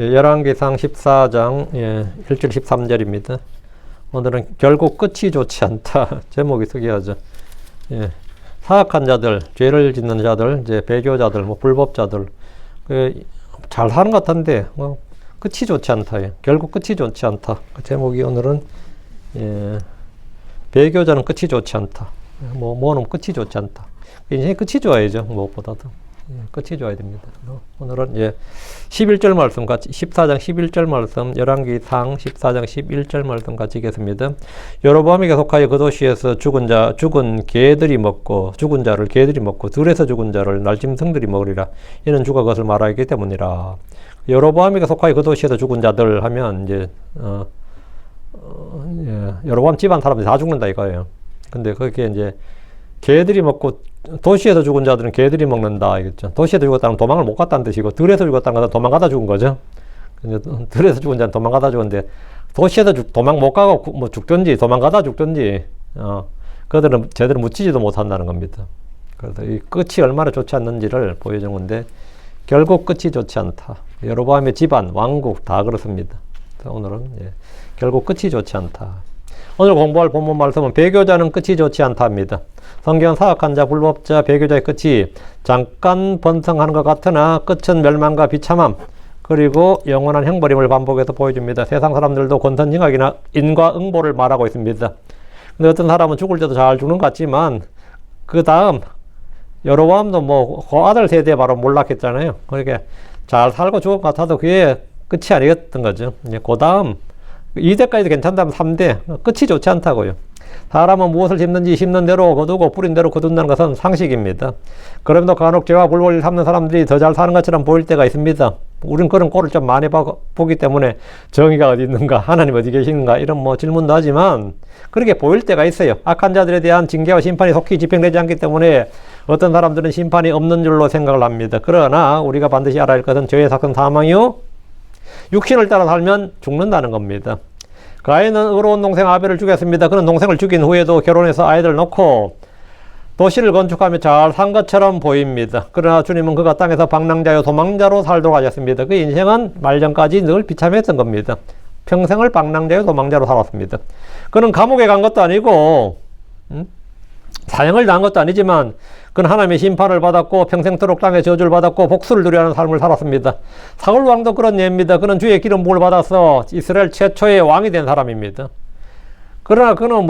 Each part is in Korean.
열왕기상 14장 1절 13절입니다. 오늘은 결국 끝이 좋지 않다. 제목이 특이하죠. 사악한 자들, 죄를 짓는 자들, 이제 배교자들, 불법자들, 잘 사는 것 같은데 끝이 좋지 않다. 결국 끝이 좋지 않다. 그 제목이 오늘은 배교자는 끝이 좋지 않다. 뭐는 끝이 좋지 않다. 인생이 끝이 좋아야죠. 무엇보다도. 끝이 좋아야 됩니다. 오늘은 11절 말씀 같이 14장 11절 말씀 열왕기상 14장 11절 말씀 같이 읽겠습니다. 여로보암에게 속하여 그 도시에서 죽은 개들이 먹고 죽은 자를 개들이 먹고 들에서 죽은 자를 날짐승들이 먹으리라. 이는 주가 그것을 말하기 때문이라. 여로보암에게 속하여 그 도시에서 죽은 자들 하면 이제 여로보암 집안 사람들이 다 죽는다 이거예요. 근데 그게 이제 개들이 먹고 도시에서 죽은 자들은 개들이 먹는다 이겠죠. 도시에서 죽었다면 도망을 못 갔다는 뜻이고 들에서 죽었다는 건 도망가다 죽은 거죠. 들에서 죽은 자는 도망가다 죽었는데 도시에서 도망 못 가고 죽든지 도망가다 죽든지 그들은 제대로 묻히지도 못한다는 겁니다. 그래서 이 끝이 얼마나 좋지 않는지를 보여준 건데 결국 끝이 좋지 않다. 여로보암의 집안, 왕국 다 그렇습니다. 오늘은 결국 끝이 좋지 않다. 오늘 공부할 본문 말씀은 배교자는 끝이 좋지 않다 합니다. 성경은 사악한 자, 불법자, 배교자의 끝이 잠깐 번성하는 것 같으나 끝은 멸망과 비참함 그리고 영원한 형벌임을 반복해서 보여줍니다. 세상 사람들도 권선징악이나 인과응보를 말하고 있습니다. 근데 어떤 사람은 죽을 때도 잘 죽는 것 같지만 그 다음 여로보암도 그 아들 세대에 바로 몰락했잖아요. 그러니까 잘 살고 죽을 것 같아도 그게 끝이 아니었던 거죠. 그 다음 2대까지도 괜찮다면 3대 끝이 좋지 않다고요. 사람은 무엇을 심는지 심는 대로 거두고 뿌린 대로 거둔다는 것은 상식입니다. 그럼에도 간혹 죄와 불법을 삼는 사람들이 더 잘 사는 것처럼 보일 때가 있습니다. 우린 그런 꼴을 좀 많이 보기 때문에 정의가 어디 있는가, 하나님 어디 계시는가 이런 질문도 하지만 그렇게 보일 때가 있어요. 악한 자들에 대한 징계와 심판이 속히 집행되지 않기 때문에 어떤 사람들은 심판이 없는 줄로 생각을 합니다. 그러나 우리가 반드시 알아야 할 것은 죄의 삭은 사망이요 육신을 따라 살면 죽는다는 겁니다. 가인은 의로운 동생 아벨을 죽였습니다. 그는 동생을 죽인 후에도 결혼해서 아이들을 놓고 도시를 건축하며 잘 산 것처럼 보입니다. 그러나 주님은 그가 땅에서 방랑자요 도망자로 살도록 하셨습니다. 그 인생은 말년까지 늘 비참했던 겁니다. 평생을 방랑자요 도망자로 살았습니다. 그는 감옥에 간 것도 아니고 사형을 당한 것도 아니지만 그는 하나님의 심판을 받았고 평생토록 땅의 저주를 받았고 복수를 누려하는 삶을 살았습니다. 사울 왕도 그런 예입니다. 그는 주의 기름 부음을 받아서 이스라엘 최초의 왕이 된 사람입니다. 그러나 그는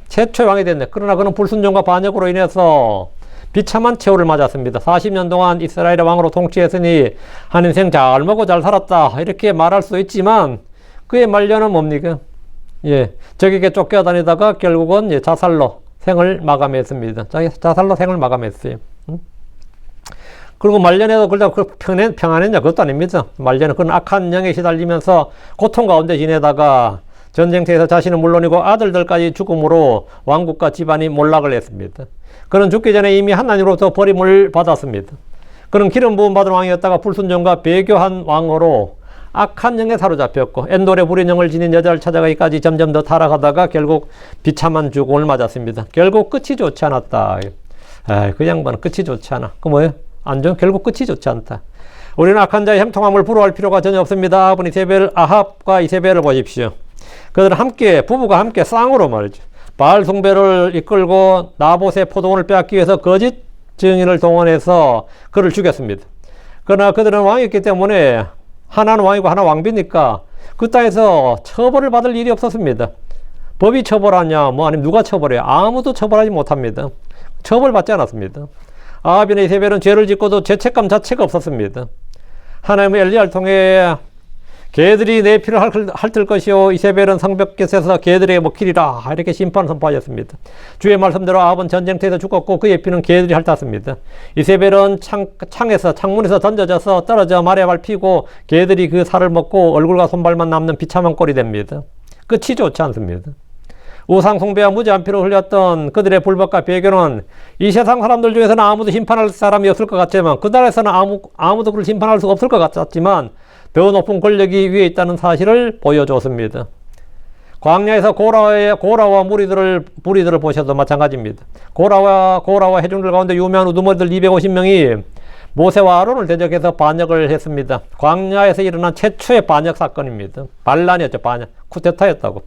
최초의 왕이 됐네. 그러나 그는 불순종과 반역으로 인해서 비참한 최후를 맞았습니다. 40년 동안 이스라엘의 왕으로 통치했으니 한 인생 잘 먹고 잘 살았다 이렇게 말할 수도 있지만 그의 말년은 뭡니까? 적에게 쫓겨다니다가 결국은 자살로 생을 마감했습니다. 자살로 생을 마감했어요. 그리고 말년에도 그렇다고 평안했냐? 그것도 아닙니다. 말년에 그는 악한 영에 시달리면서 고통 가운데 지내다가 전쟁터에서 자신은 물론이고 아들들까지 죽음으로 왕국과 집안이 몰락을 했습니다. 그는 죽기 전에 이미 하나님으로부터 버림을 받았습니다. 그는 기름 부음 받은 왕이었다가 불순종과 배교한 왕으로 악한 영에 사로잡혔고 엔돌의 불인 영을 지닌 여자를 찾아가기까지 점점 더 타락하다가 결국 비참한 죽음을 맞았습니다. 결국 끝이 좋지 않았다. 그 양반은 끝이 좋지 않아. 그 뭐예요? 결국 끝이 좋지 않다. 우리는 악한 자의 형통함을 부러워할 필요가 전혀 없습니다. 아합은 이세벨, 아합과 이세벨을 보십시오. 그들은 부부가 함께 쌍으로 말이죠. 바알 숭배를 이끌고 나봇의 포도원을 빼앗기 위해서 거짓 증인을 동원해서 그를 죽였습니다. 그러나 그들은 왕이었기 때문에 하나는 왕이고 하나 왕비니까 그 땅에서 처벌을 받을 일이 없었습니다. 법이 처벌하냐 아니면 누가 처벌해요? 아무도 처벌하지 못합니다. 처벌받지 않았습니다. 아합이나 이세벨은 죄를 짓고도 죄책감 자체가 없었습니다. 하나님의 엘리야를 통해 개들이 내 피를 핥을 것이요 이세벨은 성벽에서 개들에게 먹히리라 이렇게 심판을 선포하였습니다. 주의 말씀대로 아합은 전쟁터에서 죽었고 그의 피는 개들이 핥았습니다. 이세벨은 창문에서 던져져서 떨어져 말에 밟히고 개들이 그 살을 먹고 얼굴과 손발만 남는 비참한 꼴이 됩니다. 끝이 좋지 않습니다. 우상 숭배와 무지한 피를 흘렸던 그들의 불법과 배교는 이 세상 사람들 중에서는 아무도 심판할 사람이 없을 것 같지만 그 나라에서는 아무도 그를 심판할 수 없을 것 같았지만 더 높은 권력이 위에 있다는 사실을 보여줬습니다. 광야에서 고라와 무리들을 보셔도 마찬가지입니다. 고라와 회중들 가운데 유명한 우두머리들 250명이 모세와 아론을 대적해서 반역을 했습니다. 광야에서 일어난 최초의 반역 사건입니다. 반란이었죠. 반역. 쿠데타였다고.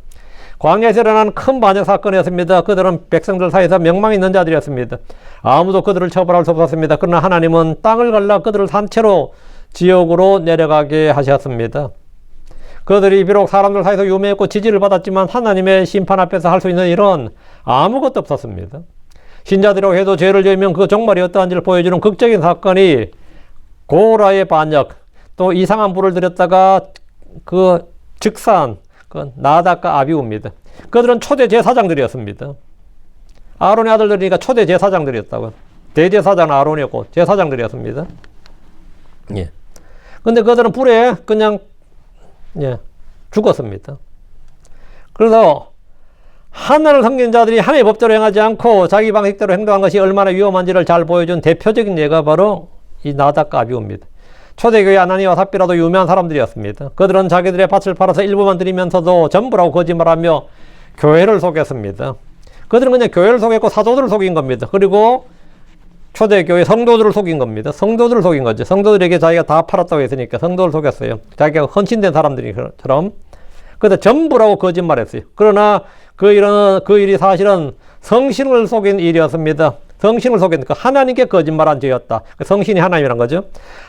광야에서 일어난 큰 반역 사건이었습니다. 그들은 백성들 사이에서 명망 있는 자들이었습니다. 아무도 그들을 처벌할 수 없었습니다. 그러나 하나님은 땅을 갈라 그들을 산채로 지옥으로 내려가게 하셨습니다. 그들이 비록 사람들 사이에서 유명했고 지지를 받았지만 하나님의 심판 앞에서 할 수 있는 일은 아무것도 없었습니다. 신자들이라고 해도 죄를 지으면 그 종말이 어떠한지를 보여주는 극적인 사건이 고라의 반역, 또 이상한 불을 들였다가 그 즉사한 그 나답과 아비후입니다. 그들은 초대 제사장들이었습니다. 아론의 아들들이니까 초대 제사장들이었다고요. 대제사장은 아론이었고 제사장들이었습니다. 예. 근데 그들은 불에 그냥 죽었습니다. 그래서 하나님을 섬기는 자들이 하나님의 법대로 행하지 않고 자기 방식대로 행동한 것이 얼마나 위험한지를 잘 보여준 대표적인 예가 바로 이 나답과 아비후입니다. 초대교회 아나니와 삽비라도 유명한 사람들이었습니다. 그들은 자기들의 밭을 팔아서 일부만 드리면서도 전부라고 거짓말하며 교회를 속였습니다. 그들은 그냥 교회를 속였고 사도들을 속인 겁니다. 그리고 초대교회 성도들을 속인 겁니다. 성도들을 속인 거죠. 성도들에게 자기가 다 팔았다고 했으니까 성도를 속였어요. 자기가 헌신된 사람들처럼. 그래서 전부라고 거짓말했어요. 그러나 그 일이 사실은 성신을 속인 일이었습니다. 성신을 속인, 하나님께 거짓말한 죄였다. 성신이 하나님이란 거죠.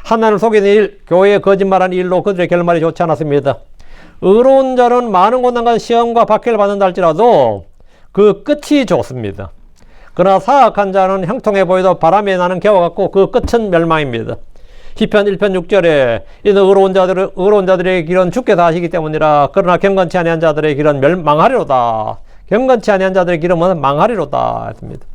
하나님을 속인 일, 교회에 거짓말한 일로 그들의 결말이 좋지 않았습니다. 의로운 자는 많은 고난과 시험과 박해를 받는다 할지라도 그 끝이 좋습니다. 그러나 사악한 자는 형통해 보여도 바람에 나는 개와 같고 그 끝은 멸망입니다. 시편 1편 6절에 이는 의로운 자들의 길은 주께서 하시기 때문이라. 그러나 경건치 아니한 자들의 길은 망하리로다. 경건치 아니한 자들의 길은 망하리로다 했습니다.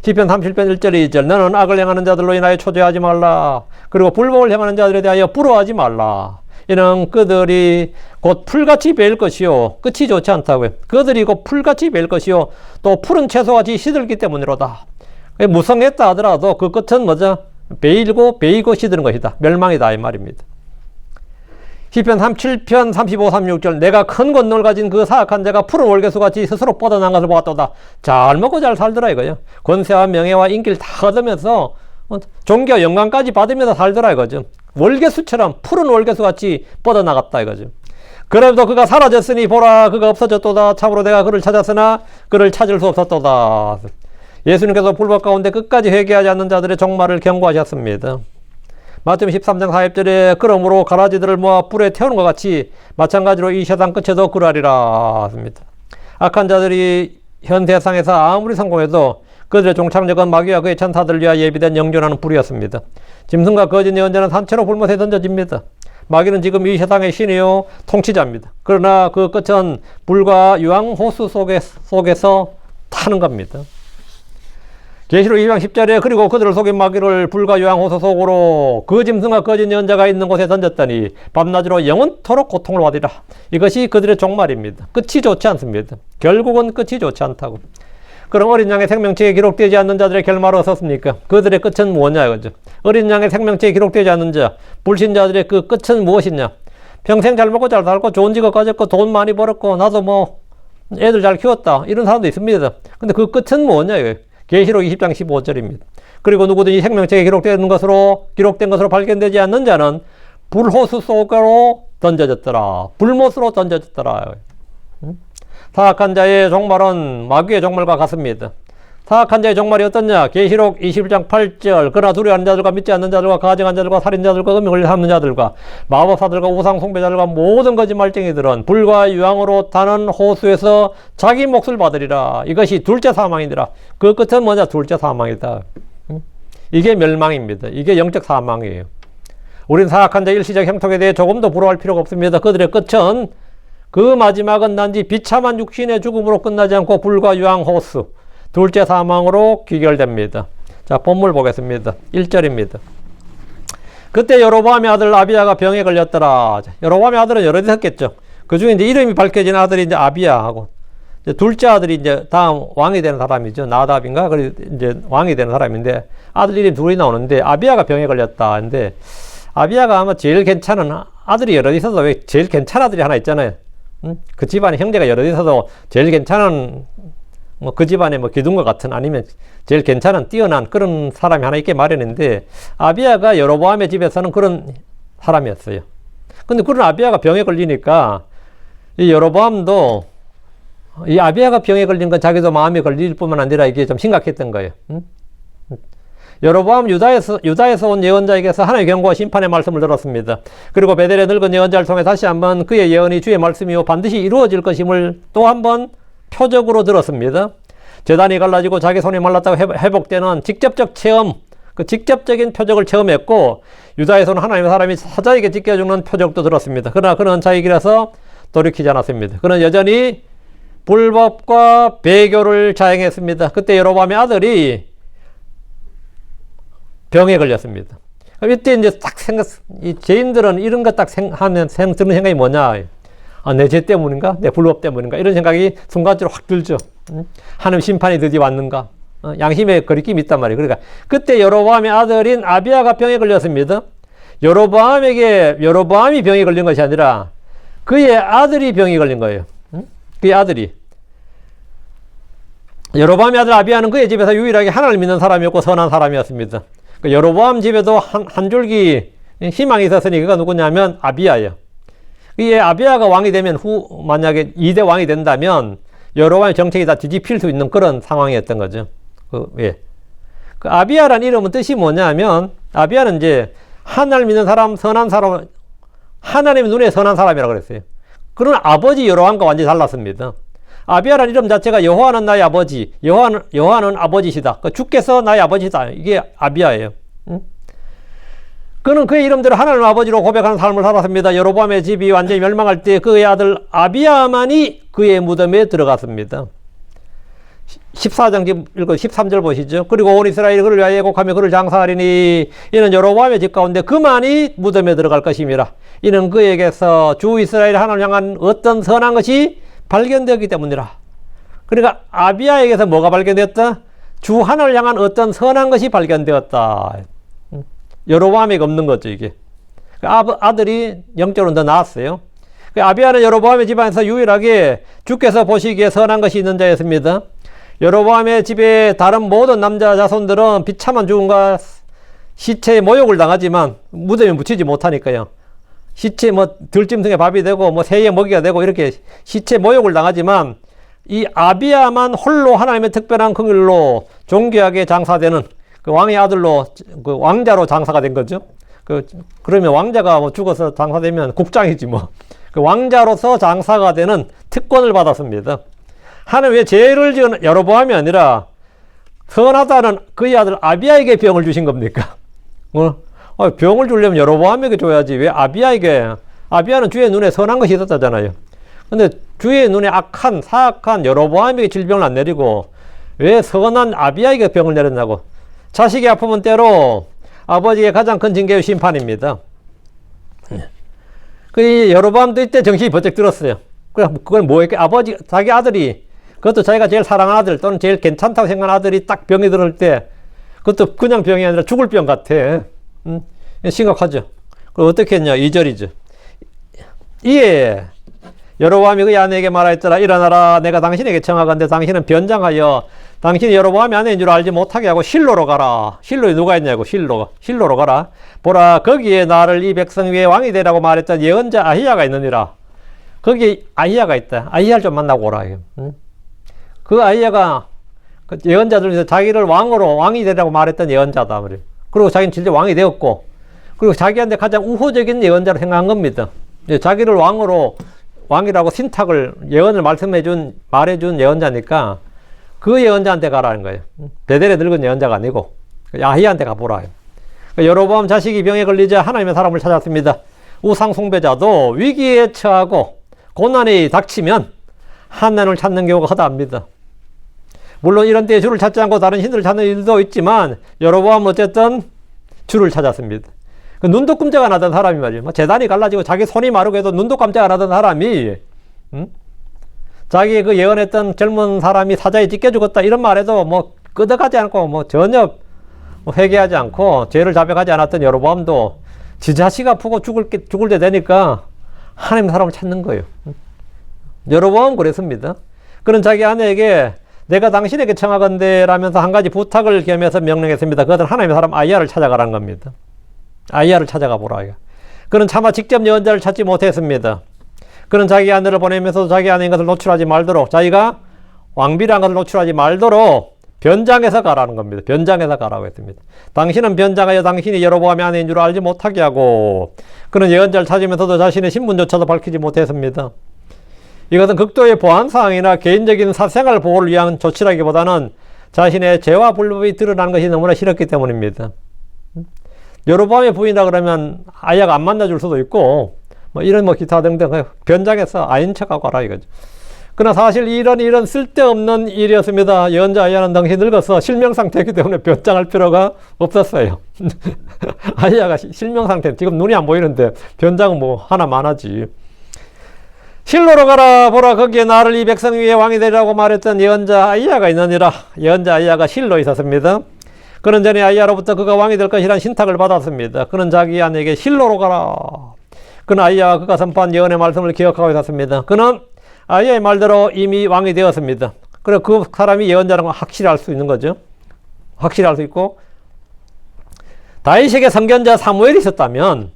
시편 37편 1절 2절 너는 악을 행하는 자들로 인하여 초조하지 말라. 그리고 불법을 행하는 자들에 대하여 부러워하지 말라. 이는 그들이 곧 풀같이 베일 것이요. 끝이 좋지 않다고요. 그들이 곧 풀같이 베일 것이요. 또 푸른 채소같이 시들기 때문이로다. 무성했다 하더라도 그 끝은 뭐죠? 베이고 시드는 것이다. 멸망이다 이 말입니다. 시편 37편 35, 36절 내가 큰 권능을 가진 그 사악한 자가 푸른 월계수같이 스스로 뻗어난 것을 보았도다. 잘 먹고 잘 살더라 이거요. 권세와 명예와 인기를 다 얻으면서 종교 영광까지 받으면서 살더라 이거죠. 월계수처럼 푸른 월계수같이 뻗어나갔다 이거죠. 그래도 그가 사라졌으니 보라 그가 없어졌도다. 참으로 내가 그를 찾았으나 그를 찾을 수 없었도다. 예수님께서 불법 가운데 끝까지 회개하지 않는 자들의 종말을 경고하셨습니다. 마태복음 13장 40절에 그러므로 가라지들을 모아 불에 태우는 것 같이 마찬가지로 이 세상 끝에도 그러하리라 했습니다. 악한 자들이 현 세상에서 아무리 성공해도 그들의 종착역은 마귀와 그의 천사들을 위하여 예비된 영존하는 불이었습니다. 짐승과 거짓 예언자는 산채로 불못에 던져집니다. 마귀는 지금 이 세상의 신이요 통치자입니다. 그러나 그 끝은 불과 유황호수 속에서 타는 겁니다. 계시록 2장 10절에 그리고 그들을 속인 마귀를 불과 유황호수 속으로 그 짐승과 거짓 예언자가 있는 곳에 던졌더니 밤낮으로 영원토록 고통을 받으리라. 이것이 그들의 종말입니다. 끝이 좋지 않습니다. 결국은 끝이 좋지 않다고. 그럼 어린 양의 생명책에 기록되지 않는 자들의 결말은 어떻습니까? 그들의 끝은 뭐냐 이거죠. 어린 양의 생명책에 기록되지 않는 자, 불신자들의 그 끝은 무엇이냐? 평생 잘 먹고 잘 살고 좋은 직업 가졌고 돈 많이 벌었고 나도 뭐 애들 잘 키웠다 이런 사람도 있습니다. 근데 그 끝은 뭐냐 이거예요. 계시록 20장 15절입니다. 그리고 누구든지 생명책에 기록된 것으로 발견되지 않는 자는 불호수 속으로 던져졌더라. 불못으로 던져졌더라. 사악한 자의 종말은 마귀의 종말과 같습니다. 사악한 자의 종말이 어떻냐? 계시록 21장 8절 그러나 두려워하는 자들과 믿지 않는 자들과 가증한 자들과 살인자들과 음욕을 삼는 자들과 마법사들과 우상 숭배자들과 모든 거짓말쟁이들은 불과 유황으로 타는 호수에서 자기 몫을 받으리라. 이것이 둘째 사망이더라. 그 끝은 뭐냐? 둘째 사망이다. 이게 멸망입니다. 이게 영적 사망이에요. 우린 사악한 자의 일시적 형통에 대해 조금도 부러워할 필요가 없습니다. 그들의 끝은 그 마지막은 단지 비참한 육신의 죽음으로 끝나지 않고 불과 유황호수 둘째 사망으로 귀결됩니다. 자, 본문 보겠습니다. 1절입니다. 그때 여로보암의 아들 아비야가 병에 걸렸더라. 여로보암의 아들은 여러 있었겠죠. 그 중에 이제 이름이 밝혀진 아들이 이제 아비야하고, 이제 둘째 아들이 이제 다음 왕이 되는 사람이죠. 나답인가? 그리고 이제 왕이 되는 사람인데, 아들 이름이 둘이 나오는데, 아비야가 병에 걸렸다. 근데, 아비야가 아마 제일 괜찮은 아들이 여러 있어서 왜 제일 괜찮은 아들이 하나 있잖아요. 그 집안에 형제가 여러 있어서 제일 괜찮은 뭐 그 집안에 뭐 기둥과 같은 아니면 제일 괜찮은 뛰어난 그런 사람이 하나 있게 마련인데 아비야가 여로보암의 집에서는 그런 사람이었어요. 근데 그런 아비야가 병에 걸리니까 이 여로보암도 이 아비야가 병에 걸린 건 자기도 마음에 걸릴 뿐만 아니라 이게 좀 심각했던 거예요. 여로보암 유다에서 온 예언자에게서 하나님의 경고와 심판의 말씀을 들었습니다. 그리고 베델의 늙은 예언자를 통해 다시 한번 그의 예언이 주의 말씀이요 반드시 이루어질 것임을 또 한번 표적으로 들었습니다. 제단이 갈라지고 자기 손이 말랐다고 회복되는 직접적 체험, 그 직접적인 표적을 체험했고 유다에서는 하나님의 사람이 사자에게 찢겨 죽는 표적도 들었습니다. 그러나 그는 자기 길에서 돌이키지 않았습니다. 그는 여전히 불법과 배교를 자행했습니다. 그때 여로보암의 아들이 병에 걸렸습니다. 이때 이제 딱 이 죄인들은 이런 거 딱 하면 드는 생각이 뭐냐. 아, 내 죄 때문인가? 내 불법 때문인가? 이런 생각이 순간적으로 확 들죠. 하나님 심판이 드디어 왔는가? 양심의 거리낌이 있단 말이에요. 그러니까 그때 여로보암의 아들인 아비야가 병에 걸렸습니다. 여로보암이 병에 걸린 것이 아니라 그의 아들이 병에 걸린 거예요. 그의 아들이. 여로보암의 아들 아비야는 그의 집에서 유일하게 하나님을 믿는 사람이었고 선한 사람이었습니다. 여로보암 집에도 한 줄기 희망이 있었으니 그가 누구냐면 아비야예요. 이 아비야가 왕이 되면 만약에 2대 왕이 된다면 여로보암의 정책이 다 뒤집힐 수 있는 그런 상황이었던 거죠. 그 아비야라는 이름은 뜻이 뭐냐면 아비야는 이제 하나님을 믿는 사람, 선한 사람, 하나님의 눈에 선한 사람이라고 그랬어요. 그런 아버지 여로보암과 완전히 달랐습니다. 아비야라는 이름 자체가 여호와는 나의 아버지, 여호와는 아버지시다. 주께서 나의 아버지다. 이게 아비야예요. 그는 그의 이름대로 하나님 아버지로 고백하는 삶을 살았습니다. 여로보암의 집이 완전히 멸망할 때 그의 아들 아비야만이 그의 무덤에 들어갔습니다. 14장 읽고 13절 보시죠. 그리고 온 이스라엘이 그를 위하여 애곡하며 그를 장사하리니 이는 여로보암의 집 가운데 그만이 무덤에 들어갈 것임이라. 이는 그에게서 주 이스라엘 하나님을 향한 어떤 선한 것이 발견되었기 때문이라. 그러니까 아비야에게서 뭐가 발견되었다? 주 하나님을 향한 어떤 선한 것이 발견되었다. 여로보암에게 없는 거죠, 이게. 아들이 영적으로 더 나았어요. 아비야는 여로보암의 집안에서 유일하게 주께서 보시기에 선한 것이 있는 자였습니다. 여로보암의 집에 다른 모든 남자 자손들은 비참한 죽음과 시체의 모욕을 당하지만 무덤에 묻히지 못하니까요. 시체 들짐승의 밥이 되고 새의 먹이가 되고 이렇게 시체 모욕을 당하지만 이 아비야만 홀로 하나님의 특별한 긍휼로 존귀하게 장사되는 그 왕의 아들로 그 왕자로 장사가 된 거죠. 그러면 왕자가 죽어서 장사되면 국장이지 뭐. 그 왕자로서 장사가 되는 특권을 받았습니다. 하나님 왜 죄를 지은 여로보암이 아니라 선하다는 그의 아들 아비야에게 병을 주신 겁니까? 병을 주려면 여로보암에게 줘야지 왜 아비야에게. 아비야는 주의 눈에 선한 것이 있었잖아요. 근데 주의 눈에 사악한 여로보암에게 질병을 안 내리고 왜 선한 아비야에게 병을 내렸냐고. 자식이 아프면 때로 아버지의 가장 큰 징계의 심판입니다. 그 여로보암도 이때 정신이 번쩍 들었어요. 그걸 뭐였게? 자기 아들이, 그것도 자기가 제일 사랑하는 아들 또는 제일 괜찮다고 생각하는 아들이 딱 병이 들을 때, 그것도 그냥 병이 아니라 죽을 병 같아. 심각하죠. 그럼 어떻게 했냐? 2절이죠. 이에 여로보암이 그의 아내에게 말하였더라. 일어나라. 내가 당신에게 청하건대 당신은 변장하여 당신이 여로보암이 아내인 줄 알지 못하게 하고 실로로 가라. 실로에 누가 있냐고. 실로로 가라. 보라, 거기에 나를 이 백성 위에 왕이 되라고 말했던 예언자 아히야가 있느니라. 거기 아히야가 있다. 아히야를 좀 만나고 오라. 그 아히야가 그 예언자들 중에서 자기를 왕이 되라고 말했던 예언자다. 그리고 자기는 실제 왕이 되었고, 그리고 자기한테 가장 우호적인 예언자로 생각한 겁니다. 자기를 왕이라고 신탁을, 예언을 말해준 예언자니까 그 예언자한테 가라는 거예요. 베델에 늙은 예언자가 아니고 아히야한테 가보라. 여로보암 자식이 병에 걸리자 하나님의 사람을 찾았습니다. 우상 숭배자도 위기에 처하고 고난이 닥치면 하나님을 찾는 경우가 허다합니다. 물론 이런 때에 주를 찾지 않고 다른 신들을 찾는 일도 있지만 여로보암은 어쨌든 주를 찾았습니다. 그 눈도 끔찍 안 하던 사람이 말이에요. 재단이 갈라지고 자기 손이 마르고 해도 눈도 깜짝 안 하던 사람이, 자기 그 예언했던 젊은 사람이 사자에 찢겨 죽었다 이런 말에도 끄덕하지 않고 전혀 회개하지 않고 죄를 자백하지 않았던 여로보암도 지 자식 아프고 죽을 때 되니까 하나님 사람을 찾는 거예요. 여로보암은 그랬습니다. 그는 자기 아내에게 내가 당신에게 청하건대 라면서 한 가지 부탁을 겸해서 명령했습니다. 그것은 하나님의 사람 아이야를 찾아가라는 겁니다. 아이야를 찾아가 보라. 그는 차마 직접 예언자를 찾지 못했습니다. 그는 자기 아내를 보내면서 자기 아내인 것을 노출하지 말도록, 자기가 왕비라는 것을 노출하지 말도록 변장해서 가라는 겁니다. 변장해서 가라고 했습니다. 당신은 변장하여 당신이 여로보암의 아내인 줄 알지 못하게 하고, 그는 예언자를 찾으면서도 자신의 신분조차도 밝히지 못했습니다. 이것은 극도의 보안사항이나 개인적인 사생활 보호를 위한 조치라기보다는 자신의 죄와 불법이 드러나는 것이 너무나 싫었기 때문입니다. 여로보암의 부인이라 그러면 아이야가 안 만나줄 수도 있고, 뭐 이런 뭐 기타 등등 변장해서 아인 척하고 하라 이거죠. 그러나 사실 이런 쓸데없는 일이었습니다. 예언자 아이야는 당시 늙어서 실명상태이기 때문에 변장할 필요가 없었어요. 아이야가 실명상태, 지금 눈이 안 보이는데 변장은 뭐 하나만 하지. 실로로 가라 보라 거기에 나를 이 백성 위에 왕이 되리라고 말했던 예언자 아이야가 있느니라. 예언자 아이야가 실로 있었습니다. 그는 전에 아이야로부터 그가 왕이 될 것이라는 신탁을 받았습니다. 그는 자기 아내에게 실로로 가라. 그는 아이야가 그가 선포한 예언의 말씀을 기억하고 있었습니다. 그는 아이야의 말대로 이미 왕이 되었습니다. 그래 그 사람이 예언자라는 걸 확실히 알 수 있는 거죠. 확실히 알 수 있고, 다윗에게 선견자 사무엘이 있었다면,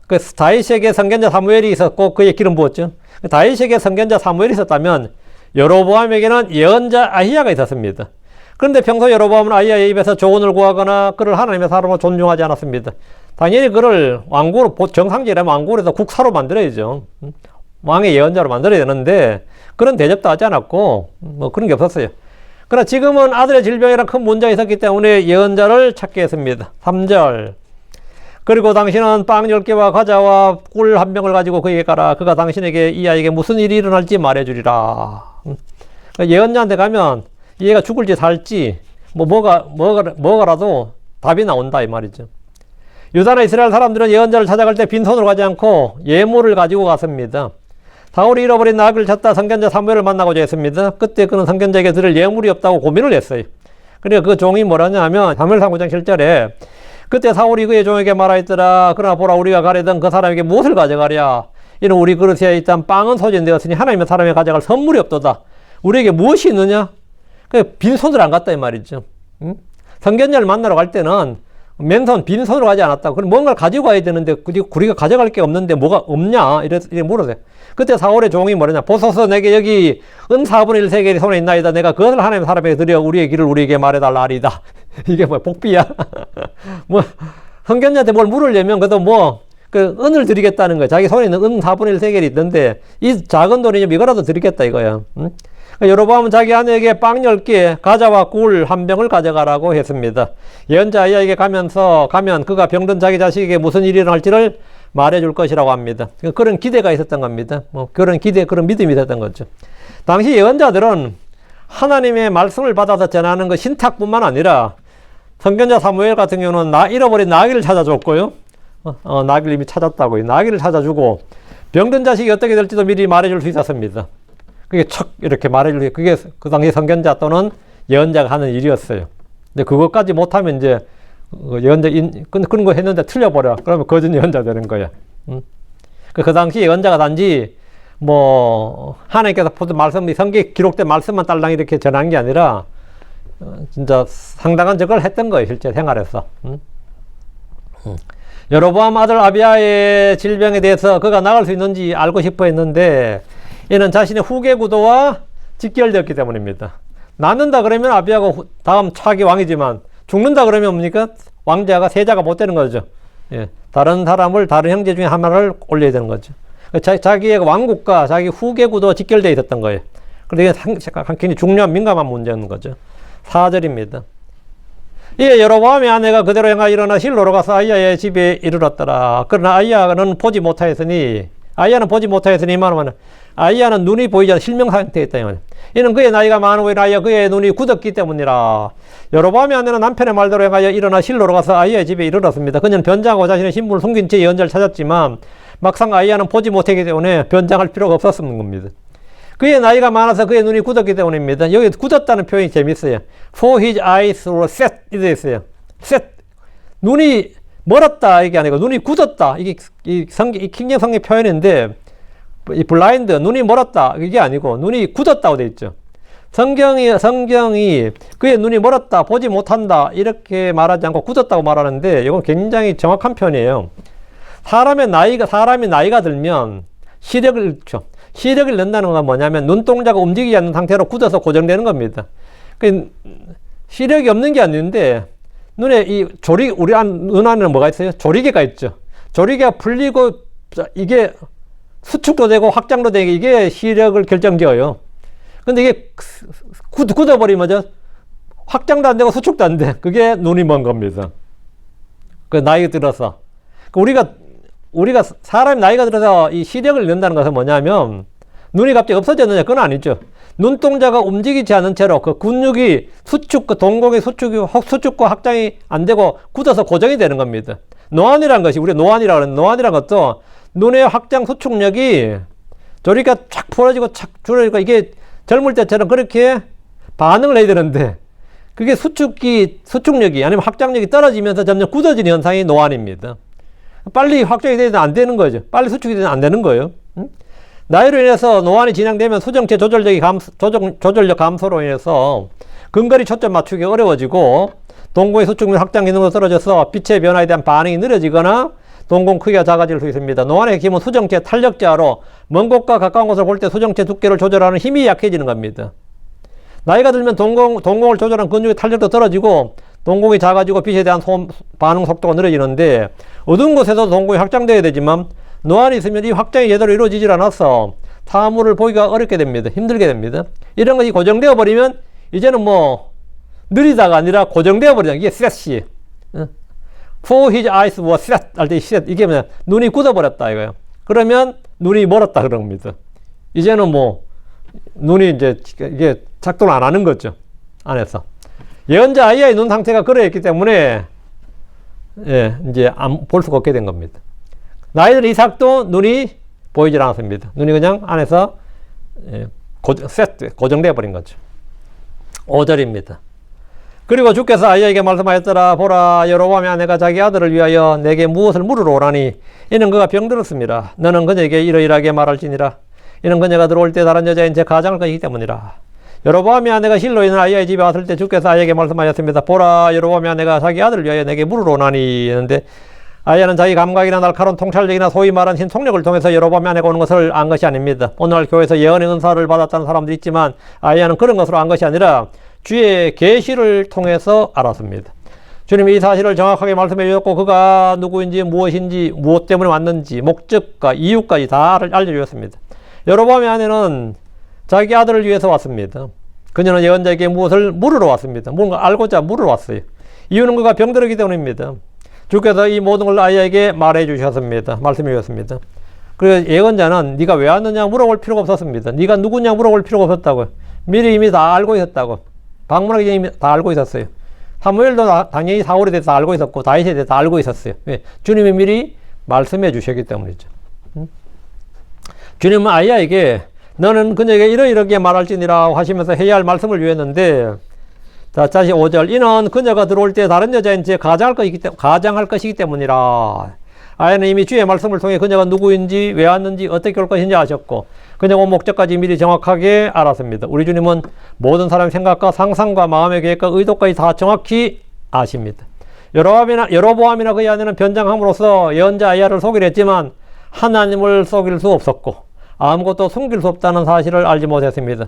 그 다윗에게 선견자 사무엘이 있었고 그의 기름 부었죠. 다윗에게 선견자 사무엘이 있었다면 여로보암에게는 예언자 아히야가 있었습니다. 그런데 평소 여로보암은 아히야의 입에서 조언을 구하거나 그를 하나님의 사람으로 존중하지 않았습니다. 당연히 그를 왕국으로, 정상적이라면 왕국에서 국사로 만들어야죠. 왕의 예언자로 만들어야 되는데 그런 대접도 하지 않았고 뭐 그런 게 없었어요. 그러나 지금은 아들의 질병이란 큰 문제가 있었기 때문에 예언자를 찾게 했습니다. 3절. 그리고 당신은 빵 10개와 과자와 꿀 한 병을 가지고 그에게 가라. 그가 당신에게 이 아이에게 무슨 일이 일어날지 말해주리라. 예언자한테 가면 이 애가 죽을지 살지 뭐가라도 답이 나온다 이 말이죠. 유다나 이스라엘 사람들은 예언자를 찾아갈 때 빈손으로 가지 않고 예물을 가지고 갔습니다. 사울이 잃어버린 나귀를 찾다 선견자 사무엘을 만나고자 했습니다. 그때 그는 선견자에게 드릴 예물이 없다고 고민을 했어요. 그러니까 그 종이 뭐라냐 하면 사무엘상 9장 7절에 그때 사울이 그의 종에게 말하였더라. 그러나 보라 우리가 가려던 그 사람에게 무엇을 가져가랴. 이는 우리 그릇에 있던 빵은 소진되었으니 하나님의 사람에 가져갈 선물이 없도다. 우리에게 무엇이 있느냐? 빈손으로 안 갔다 이 말이죠. 선견자를 만나러 갈 때는 맨손 빈손으로 가지 않았다. 그럼 뭔가를 가지고 가야 되는데 우리가 가져갈 게 없는데 뭐가 없냐? 이래 물어요. 그때 사울의 종이 뭐냐? 보소서 내게 여기 은 4분의 1세겔이 손에 있나이다. 내가 그것을 하나님의 사람에게 드려 우리의 길을 우리에게 말해달라 하리다. 이게 뭐야? 복비야? 뭐 선견자한테 뭘 물으려면 그래도 그 은을 드리겠다는 거야. 자기 손에 있는 은 4분의 1세겔이 있는데 이 작은 돈이면 이거라도 드리겠다 이거야. 여로보암은 자기 아내에게 빵 10개, 과자와 꿀 1병을 가져가라고 했습니다. 예언자 아이야에게 가면 그가 병든 자기 자식에게 무슨 일이 일어날지를 말해줄 것이라고 합니다. 그런 기대가 있었던 겁니다. 그런 기대, 그런 믿음이 있었던 거죠. 당시 예언자들은 하나님의 말씀을 받아서 전하는 그 신탁뿐만 아니라 선견자 사무엘 같은 경우는 잃어버린 나귀를 찾아줬고요. 나귀를 이미 찾았다고요. 나귀를 찾아주고 병든 자식이 어떻게 될지도 미리 말해줄 수 있었습니다. 그게 척 이렇게 말해줄 그게 그 당시 선견자 또는 예언자가 하는 일이었어요. 근데 그것까지 못하면 이제 예언자 그런 거 했는데 틀려버려. 그러면 거짓 예언자 되는 거야. 그 당시 예언자가 단지 하나님께서 보던 말씀이 성경에 기록된 말씀만 딸랑 이렇게 전한 게 아니라 진짜 상당한 적을 했던 거예요. 실제 생활에서. 여로보암 아들 아비야의 질병에 대해서 그가 나갈 수 있는지 알고 싶어 했는데 이는 자신의 후계 구도와 직결되었기 때문입니다. 낫는다 그러면 아비야가 다음 차기 왕이지만 죽는다 그러면 뭡니까? 왕자가 세자가 못 되는 거죠. 예. 다른 형제 중에 하나를 올려야 되는 거죠. 자기의 왕국과 자기 후계 구도와 직결되어 있었던 거예요. 그래서 이게 굉장히 중요한 민감한 문제인 거죠. 4절입니다. 이에 여로보암의 아내가 그대로 행하 일어나 실로로 가서 아이야의 집에 이르렀더라. 그러나 아이야는 보지 못하였으니 이만하면 아이야는 눈이 보이지 않는 실명 상태에 있다. 이는 그의 나이가 많으고 아이야 그의 눈이 굳었기 때문이라. 여로보암의 아내는 남편의 말대로 행하여 일어나 실로로 가서 아이야의 집에 이르렀습니다. 그녀는 변장하고 자신의 신분을 숨긴 채 예언자를 찾았지만 막상 아이야는 보지 못하기 때문에 변장할 필요가 없었는 겁니다. 그의 나이가 많아서 그의 눈이 굳었기 때문입니다. 여기 굳었다는 표현이 재밌어요. For his eyes were set 이렇게 있어요. set 눈이 멀었다 이게 아니고 눈이 굳었다 이게 이 킹제임스 성경 표현인데 이 블라인드 눈이 멀었다 이게 아니고 눈이 굳었다고 돼 있죠. 성경이 그의 눈이 멀었다, 보지 못한다 이렇게 말하지 않고 굳었다고 말하는데 이건 굉장히 정확한 표현이에요. 사람이 나이가 들면 시력을 잃죠. 시력을 잃는다는 건 뭐냐면 눈동자가 움직이지 않는 상태로 굳어서 고정되는 겁니다. 그 시력이 없는 게 아닌데 눈에 이 눈 안에는 뭐가 있어요? 조리개가 있죠. 조리개가 풀리고 이게 수축도 되고 확장도 되고 이게 시력을 결정지어요. 근데 이게 굳어버리면 확장도 안 되고 수축도 안 돼. 그게 눈이 먼 겁니다. 그 나이 들어서. 우리가 사람이 나이가 들어서 이 시력을 잃는다는 것은 뭐냐면 눈이 갑자기 없어졌느냐? 그건 아니죠. 눈동자가 움직이지 않은 채로 그 근육이 동공의 수축과 확장이 안 되고 굳어서 고정이 되는 겁니다. 노안이라는 것이, 우리가 노안이라고 하는 노안이라는 것도 눈의 확장 수축력이 조리가 쫙 풀어지고 착 줄어지고 이게 젊을 때처럼 그렇게 반응을 해야 되는데 그게 수축력이 아니면 확장력이 떨어지면서 점점 굳어지는 현상이 노안입니다. 빨리 확장이 되면 안 되는 거죠. 빨리 수축이 되면 안 되는 거예요. 나이로 인해서 노안이 진행되면 수정체 조절력 감소로 인해서 근거리 초점 맞추기 어려워지고 동공의 수축력 확장 기능도 떨어져서 빛의 변화에 대한 반응이 느려지거나 동공 크기가 작아질 수 있습니다. 노안의 핵심은 수정체 탄력자로 먼 곳과 가까운 곳을 볼 때 수정체 두께를 조절하는 힘이 약해지는 겁니다. 나이가 들면 동공을 조절하는 근육의 탄력도 떨어지고 동공이 작아지고 빛에 대한 반응 속도가 느려지는데 어두운 곳에서 동공이 확장되어야 되지만 노안이 있으면 이 확장이 제대로 이루어지질 않아서 사물을 보기가 어렵게 됩니다. 힘들게 됩니다. 이런 것이 고정되어 버리면 이제는 뭐 느리다가 아니라 고정되어 버리다. 이게 셋이. For his eyes were set 할 때 set 이게 뭐냐? 눈이 굳어버렸다 이거예요. 그러면 눈이 멀었다 그런 겁니다. 이제는 뭐 눈이 이게 작동을 안 하는 거죠. 안에서. 예언자 아이의 눈 상태가 그러했기 때문에 이제 볼 수가 없게 된 겁니다. 나이 든 이삭도 눈이 보이질 않았습니다. 눈이 그냥 안에서 고정되어 버린 거죠. 5절입니다. 그리고 주께서 아이에게 말씀하였더라. 보라, 여로보암의 아내가 자기 아들을 위하여 내게 무엇을 물으러 오라니 이는 그가 병들었습니다. 너는 그녀에게 이러이러하게 말할지니라. 이는 그녀가 들어올 때 다른 여자인 제 가장을 것이기 때문이라. 여로보암의 아내가 실로 있는 아이야의 집에 왔을 때 주께서 아이에게 말씀하셨습니다. 보라, 여로보암의 아내가 자기 아들을 위하여 내게 물으러 오나니 했는데 아이야는 자기 감각이나 날카로운 통찰력이나 소위 말하는 신통력을 통해서 여로보암의 아내가 오는 것을 안 것이 아닙니다. 오늘날 교회에서 예언의 은사를 받았다는 사람도 있지만 아이야는 그런 것으로 안 것이 아니라 주의 계시를 통해서 알았습니다. 주님이 이 사실을 정확하게 말씀해 주셨고 그가 누구인지 무엇인지 무엇 때문에 왔는지 목적과 이유까지 다 알려주셨습니다. 여로보암의 아내는 자기 아들을 위해서 왔습니다. 그녀는 예언자에게 무엇을 물으러 왔습니다. 뭔가 알고자 물으러 왔어요. 이유는 그가 병들었기 때문입니다. 주께서 이 모든 걸 아이에게 말해 주셨습니다. 말씀해 주셨습니다. 그래서 예언자는 네가 왜 왔느냐 물어볼 필요가 없었습니다. 네가 누구냐 물어볼 필요가 없었다고요. 미리 이미 다 알고 있었다고. 방문하기 전에 이미 다 알고 있었어요. 사무엘도 당연히 사울에 대해서 알고 있었고 다윗에 대해서 알고 있었어요. 왜? 주님이 미리 말씀해 주셨기 때문이죠. 주님은 아이야에게 너는 그녀에게 이러이러하게 말할지니라 하시면서 해야 할 말씀을 주었는데 자, 다시 5절. 이는 그녀가 들어올 때 다른 여자인 제 가장할 것이기 때문이라. 아이는 이미 주의 말씀을 통해 그녀가 누구인지 왜 왔는지 어떻게 올 것인지 아셨고 그녀가 온 목적까지 미리 정확하게 알았습니다. 우리 주님은 모든 사람의 생각과 상상과 마음의 계획과 의도까지 다 정확히 아십니다. 여로보암이나 그의 아내는 변장함으로써 예언자 아이야를 속이려 했지만 하나님을 속일 수 없었고 아무것도 숨길 수 없다는 사실을 알지 못했습니다.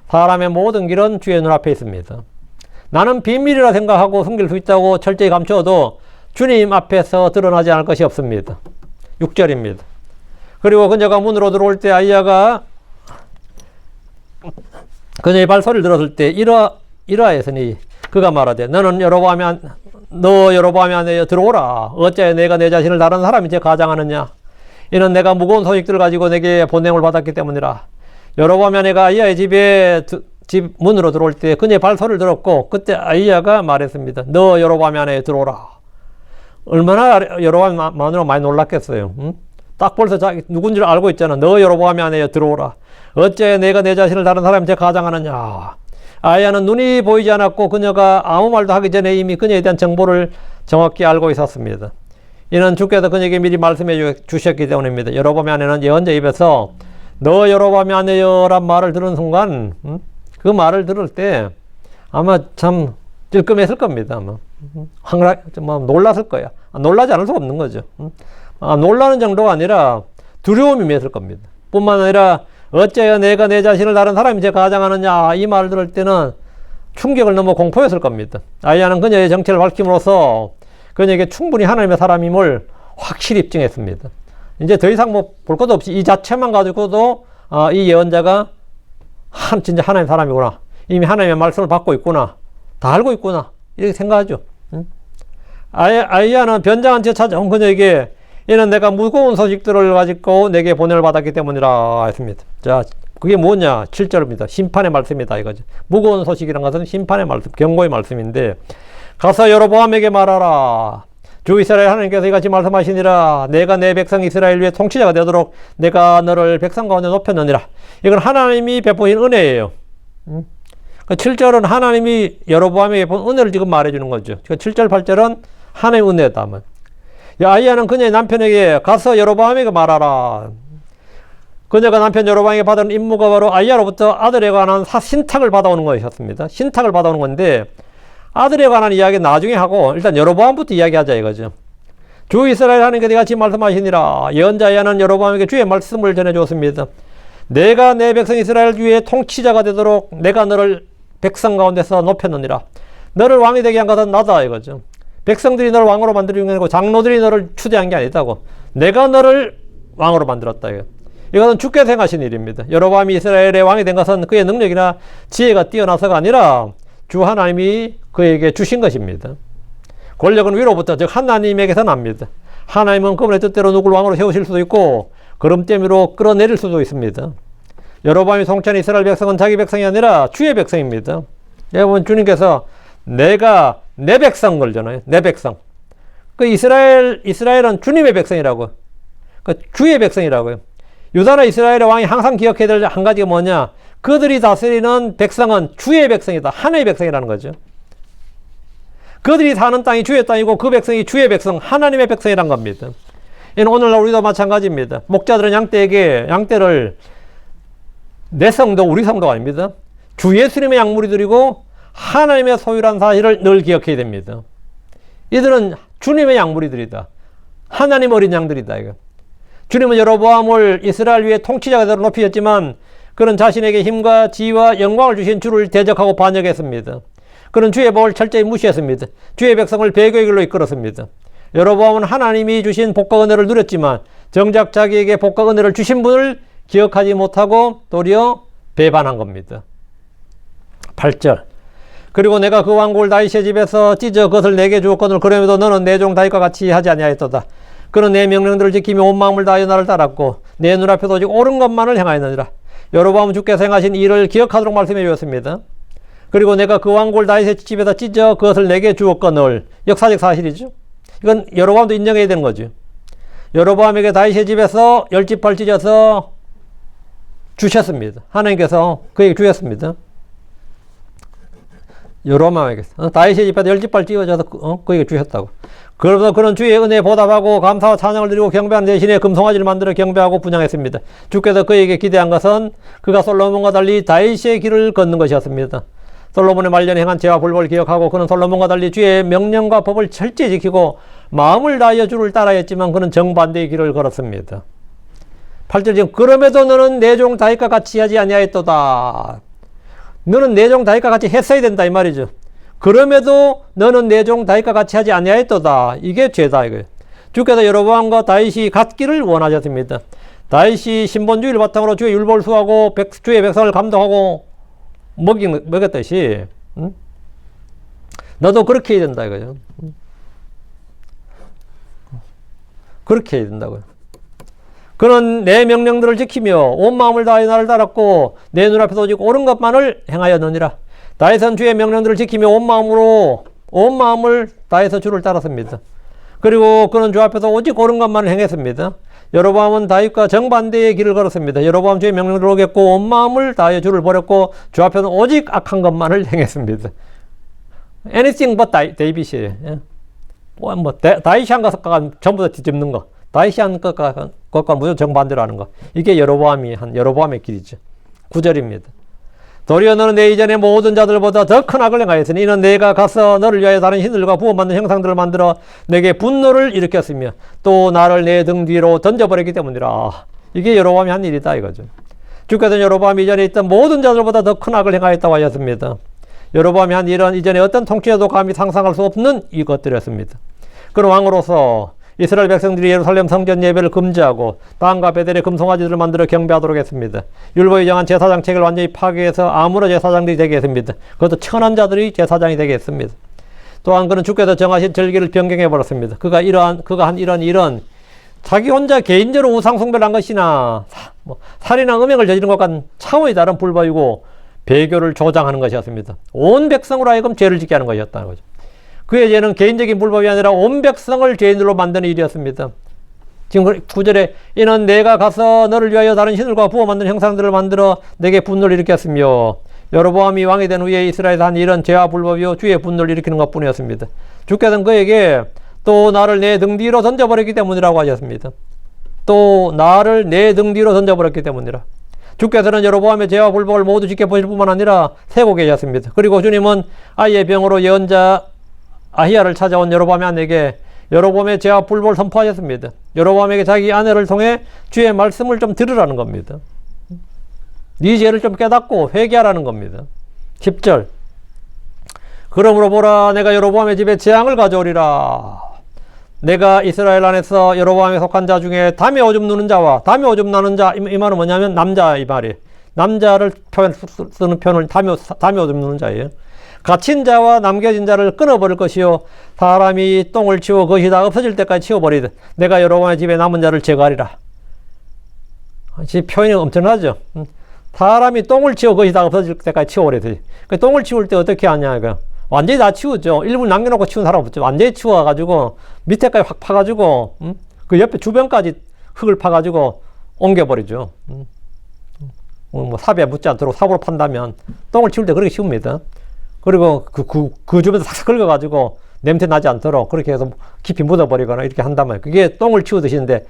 사람의 모든 길은 주의 눈앞에 있습니다. 나는 비밀이라 생각하고 숨길 수 있다고 철저히 감추어도 주님 앞에서 드러나지 않을 것이 없습니다. 6절입니다. 그리고 그녀가 문으로 들어올 때 아이야가 그녀의 발소리를 들었을 때 이러하였으니 그가 말하되 너는 여로보암의 아내여 들어오라. 어찌하여 내가 내 자신을 다른 사람이 제 가장하느냐. 이는 내가 무거운 소식들을 가지고 내게 보냄을 받았기 때문이라. 여로보암의 아내가 아이야의 집 문으로 들어올 때 그녀의 발소리를 들었고 그때 아이야가 말했습니다. 너 여로보암의 아내여 들어오라. 얼마나 여로보암 마누라 많이 놀랐겠어요. 응? 딱 벌써 누군지를 알고 있잖아. 너 여로보암의 아내여 들어오라. 어째 내가 내 자신을 다른 사람이 제 가장하느냐. 아이야는 눈이 보이지 않았고 그녀가 아무 말도 하기 전에 이미 그녀에 대한 정보를 정확히 알고 있었습니다. 이는 주께서 그녀에게 미리 말씀해 주셨기 때문입니다. 여로보암의 아내는 예언자 입에서 너 여로보암의 아내여란 말을 들은 순간 그 말을 들을 때 아마 참 찔끔했을 겁니다. 아마 놀랐을 거야. 놀라지 않을 수가 없는 거죠. 놀라는 정도가 아니라 두려움이 임했을 겁니다. 뿐만 아니라 어째야 내가 내 자신을 다른 사람이 제 가장하느냐, 이 말을 들을 때는 충격을 넘어 공포였을 겁니다. 아이야는 그녀의 정체를 밝힘으로써 그녀에게 충분히 하나님의 사람임을 확실히 입증했습니다. 이제 더 이상 뭐 볼 것도 없이 이 자체만 가지고도 이 예언자가 진짜 하나님의 사람이구나, 이미 하나님의 말씀을 받고 있구나, 다 알고 있구나, 이렇게 생각하죠. 아이야는 변장한 채 찾아온 그녀에게 이는 내가 무거운 소식들을 가지고 내게 보냄을 받았기 때문이라 했습니다. 자, 그게 뭐냐? 7절입니다. 심판의 말씀이다 이거죠. 무거운 소식이란 것은 심판의 말씀, 경고의 말씀인데, 가서 여로보암에게 말하라. 주 이스라엘 하나님께서 이같이 말씀하시니라. 내가 내 백성 이스라엘 위에 통치자가 되도록 내가 너를 백성 가운데 높였느니라. 이건 하나님이 베푸신 은혜예요. 7절은 하나님이 여로보암에게 본 은혜를 지금 말해주는 거죠. 7절, 8절은 하나님의 은혜다. 아이야는 그녀의 남편에게 가서 여로보암에게 말하라. 그녀가 남편 여로보암에게 받은 임무가 바로 아이야로부터 아들에 관한 신탁을 받아오는 것이었습니다. 신탁을 받아오는 건데, 아들에 관한 이야기 나중에 하고 일단 여로보암부터 이야기하자 이거죠. 주 이스라엘 하나님께서 같이 말씀하시니라. 예언자 아이야는 여로보암에게 주의 말씀을 전해주었습니다. 내가 내 백성 이스라엘 위에 통치자가 되도록 내가 너를 백성 가운데서 높였느니라. 너를 왕이 되게 한 것은 나다 이거죠. 백성들이 너를 왕으로 만들어준 게 아니고 장로들이 너를 추대한 게 아니다고. 내가 너를 왕으로 만들었다. 이것은 주께서 행하신 일입니다. 여로보암이 이스라엘의 왕이 된 것은 그의 능력이나 지혜가 뛰어나서가 아니라 주 하나님이 그에게 주신 것입니다. 권력은 위로부터, 즉 하나님에게서 납니다. 하나님은 그분의 뜻대로 누구를 왕으로 세우실 수도 있고 걸음대미로 끌어내릴 수도 있습니다. 여로보암이 통치한 이스라엘 백성은 자기 백성이 아니라 주의 백성입니다. 여러분, 주님께서 내가 내 백성 걸잖아요. 내 백성. 그 이스라엘은 주님의 백성이라고. 그 주의 백성이라고요. 유다나 이스라엘의 왕이 항상 기억해야 될 한 가지가 뭐냐? 그들이 다스리는 백성은 주의 백성이다. 하나님의 백성이라는 거죠. 그들이 사는 땅이 주의 땅이고 그 백성이 주의 백성, 하나님의 백성이란 겁니다. 이는 오늘날 우리도 마찬가지입니다. 목자들은 양떼를 내 성도, 우리 성도가 아닙니다. 주 예수님의 양무리들이고 하나님의 소유란 사실을 늘 기억해야 됩니다. 이들은 주님의 양무리들이다. 하나님 어린 양들이다. 이거. 주님은 여로보암을 이스라엘 위에 통치자가 되도록 높이셨지만 그는 자신에게 힘과 지위와 영광을 주신 주를 대적하고 반역했습니다. 그는 주의 법을 철저히 무시했습니다. 주의 백성을 배교의 길로 이끌었습니다. 여로보암은 하나님이 주신 복과 은혜를 누렸지만 정작 자기에게 복과 은혜를 주신 분을 기억하지 못하고 도리어 배반한 겁니다. 8절. 그리고 내가 그 왕국을 다윗의 집에서 찢어 그것을 내게 주었거늘 그럼에도 너는 내 종 다윗과 같이 하지 아니하였도다. 그는 내 명령들을 지키며 온 마음을 다하여 나를 따랐고 내 눈앞에도 오직 옳은 것만을 행하였느니라. 여로보암은 주께서 행하신 일을 기억하도록 말씀해 주었습니다. 그리고 내가 그 왕국을 다윗의 집에다 찢어 그것을 내게 주었거늘. 역사적 사실이죠. 이건 여로보암도 인정해야 되는 거죠. 여로보암에게 다윗의 집에서 10지파를 찢어서 주셨습니다. 하나님께서 그에게 주셨습니다. 여로보암에게 다윗의 집에다 10지파를 찢어서 그에게 주셨다고. 그러면서 그는 주의 은혜에 보답하고 감사와 찬양을 드리고 경배하는 대신에 금송아지를 만들어 경배하고 분양했습니다. 주께서 그에게 기대한 것은 그가 솔로몬과 달리 다윗의 길을 걷는 것이었습니다. 솔로몬의 말년에 행한 죄와 불법을 기억하고 그는 솔로몬과 달리 주의 명령과 법을 철저히 지키고 마음을 다하여 주를 따라했지만 그는 정반대의 길을 걸었습니다. 8절 지금 그럼에도 너는 내 종 다윗과 같이 하지 아니하였도다. 너는 내 종 다윗과 같이 했어야 된다 이 말이죠. 그럼에도 너는 내 종 다윗과 같이 하지 아니하였도다. 이게 죄다 이거예요. 주께서 여로보암과 다윗이 같기를 원하셨습니다. 다윗이 신본주의를 바탕으로 주의 율법을 수호하고 주의 백성을 감독하고 먹였듯이 너도 그렇게 해야 된다 이거죠. 그렇게 해야 된다고요. 그는 내 명령들을 지키며 온 마음을 다하여 나를 따랐고 내 눈앞에서 오직 옳은 것만을 행하였느니라. 다윗은 주의 명령들을 지키며 온 마음을 다해서 주를 따랐습니다. 그리고 그는 주 앞에서 오직 옳은 것만을 행했습니다. 여로보암은 다윗과 정반대의 길을 걸었습니다. 여로보암 주의 명령을 어겼고 온 마음을 다하여 주를 버렸고 주 앞에서는 오직 악한 것만을 행했습니다. Anything but David이에요. 다윗이 한 것과 전부 다 뒤집는 거. 다윗이 한 것과 무조건 정반대로 하는 거. 이게 여로보암의 길이죠. 9절입니다. 도리어 너는 내 이전의 모든 자들보다 더 큰 악을 행하였으니 이는 내가 가서 너를 위하여 다른 신들과 부어만든 형상들을 만들어 내게 분노를 일으켰으며 또 나를 내 등 뒤로 던져버렸기 때문이라. 이게 여로보암이 한 일이다 이거죠. 주께서는 여로보암이 이전에 있던 모든 자들보다 더 큰 악을 행하였다고 하셨습니다. 여로보암이 한 일은 이전에 어떤 통치자도 감히 상상할 수 없는 이것들이었습니다. 그런 왕으로서 이스라엘 백성들이 예루살렘 성전 예배를 금지하고 단과 베델의 금송아지들을 만들어 경배하도록 했습니다. 율법이 정한 제사장책을 완전히 파괴해서 아무나 제사장들이 되게 했습니다. 그것도 천한 자들이 제사장이 되게 했습니다. 또한 그는 주께서 정하신 절기를 변경해 버렸습니다. 그가 한 이런 일은 자기 혼자 개인적으로 우상숭배를 한 것이나 살인한 음행을 저지른 것과는 차원이 다른 불법이고 배교를 조장하는 것이었습니다. 온 백성으로 하여금 죄를 짓게 하는 것이었다는 거죠. 그의 죄는 개인적인 불법이 아니라 온 백성을 죄인으로 만드는 일이었습니다. 지금 9절에 이는 내가 가서 너를 위하여 다른 신들과 부어 만든 형상들을 만들어 내게 분노를 일으켰으며 여로보암이 왕이 된 후에 이스라엘에서 한 일은 죄와 불법이요 주의 분노를 일으키는 것뿐이었습니다. 주께서는 그에게 또 나를 내 등 뒤로 던져버렸기 때문이라고 하셨습니다. 또 나를 내 등 뒤로 던져버렸기 때문이라. 주께서는 여로보암의 죄와 불법을 모두 지켜보실 뿐만 아니라 세고 계셨습니다. 그리고 주님은 아이의 병으로 예언자 아히야를 찾아온 여로보암의 아내에게 여로보암의 죄와 불법을 선포하셨습니다. 여로보암에게 자기 아내를 통해 주의 말씀을 좀 들으라는 겁니다. 네 죄를 좀 깨닫고 회개하라는 겁니다. 10절 그러므로 보라 내가 여로보암의 집에 재앙을 가져오리라. 내가 이스라엘 안에서 여로보암에 속한 자 중에 담에 오줌 누는 자와 담에 오줌 나는 자, 이 말은 뭐냐면 남자 이 말이에요. 남자를 쓰는 표현을 담에 오줌 누는 자예요. 갇힌 자와 남겨진 자를 끊어버릴 것이요 사람이 똥을 치워 그것이 다 없어질 때까지 치워버리듯 내가 여로보암의 집에 남은 자를 제거하리라. 지금 표현이 엄청나죠. 사람이 똥을 치워 그것이 다 없어질 때까지 치워버리듯. 그 똥을 치울 때 어떻게 하냐 이거. 완전히 다 치우죠. 일부 남겨놓고 치운 사람 없죠. 완전히 치워가지고 밑에까지 확 파가지고 그 옆에 주변까지 흙을 파가지고 옮겨버리죠. 뭐 삽에 묻지 않도록 삽으로 판다면 똥을 치울 때 그렇게 치웁니다. 그리고 그 주변에서 싹 긁어가지고 냄새 나지 않도록 그렇게 해서 깊이 묻어버리거나 이렇게 한다면 그게 똥을 치우듯이인데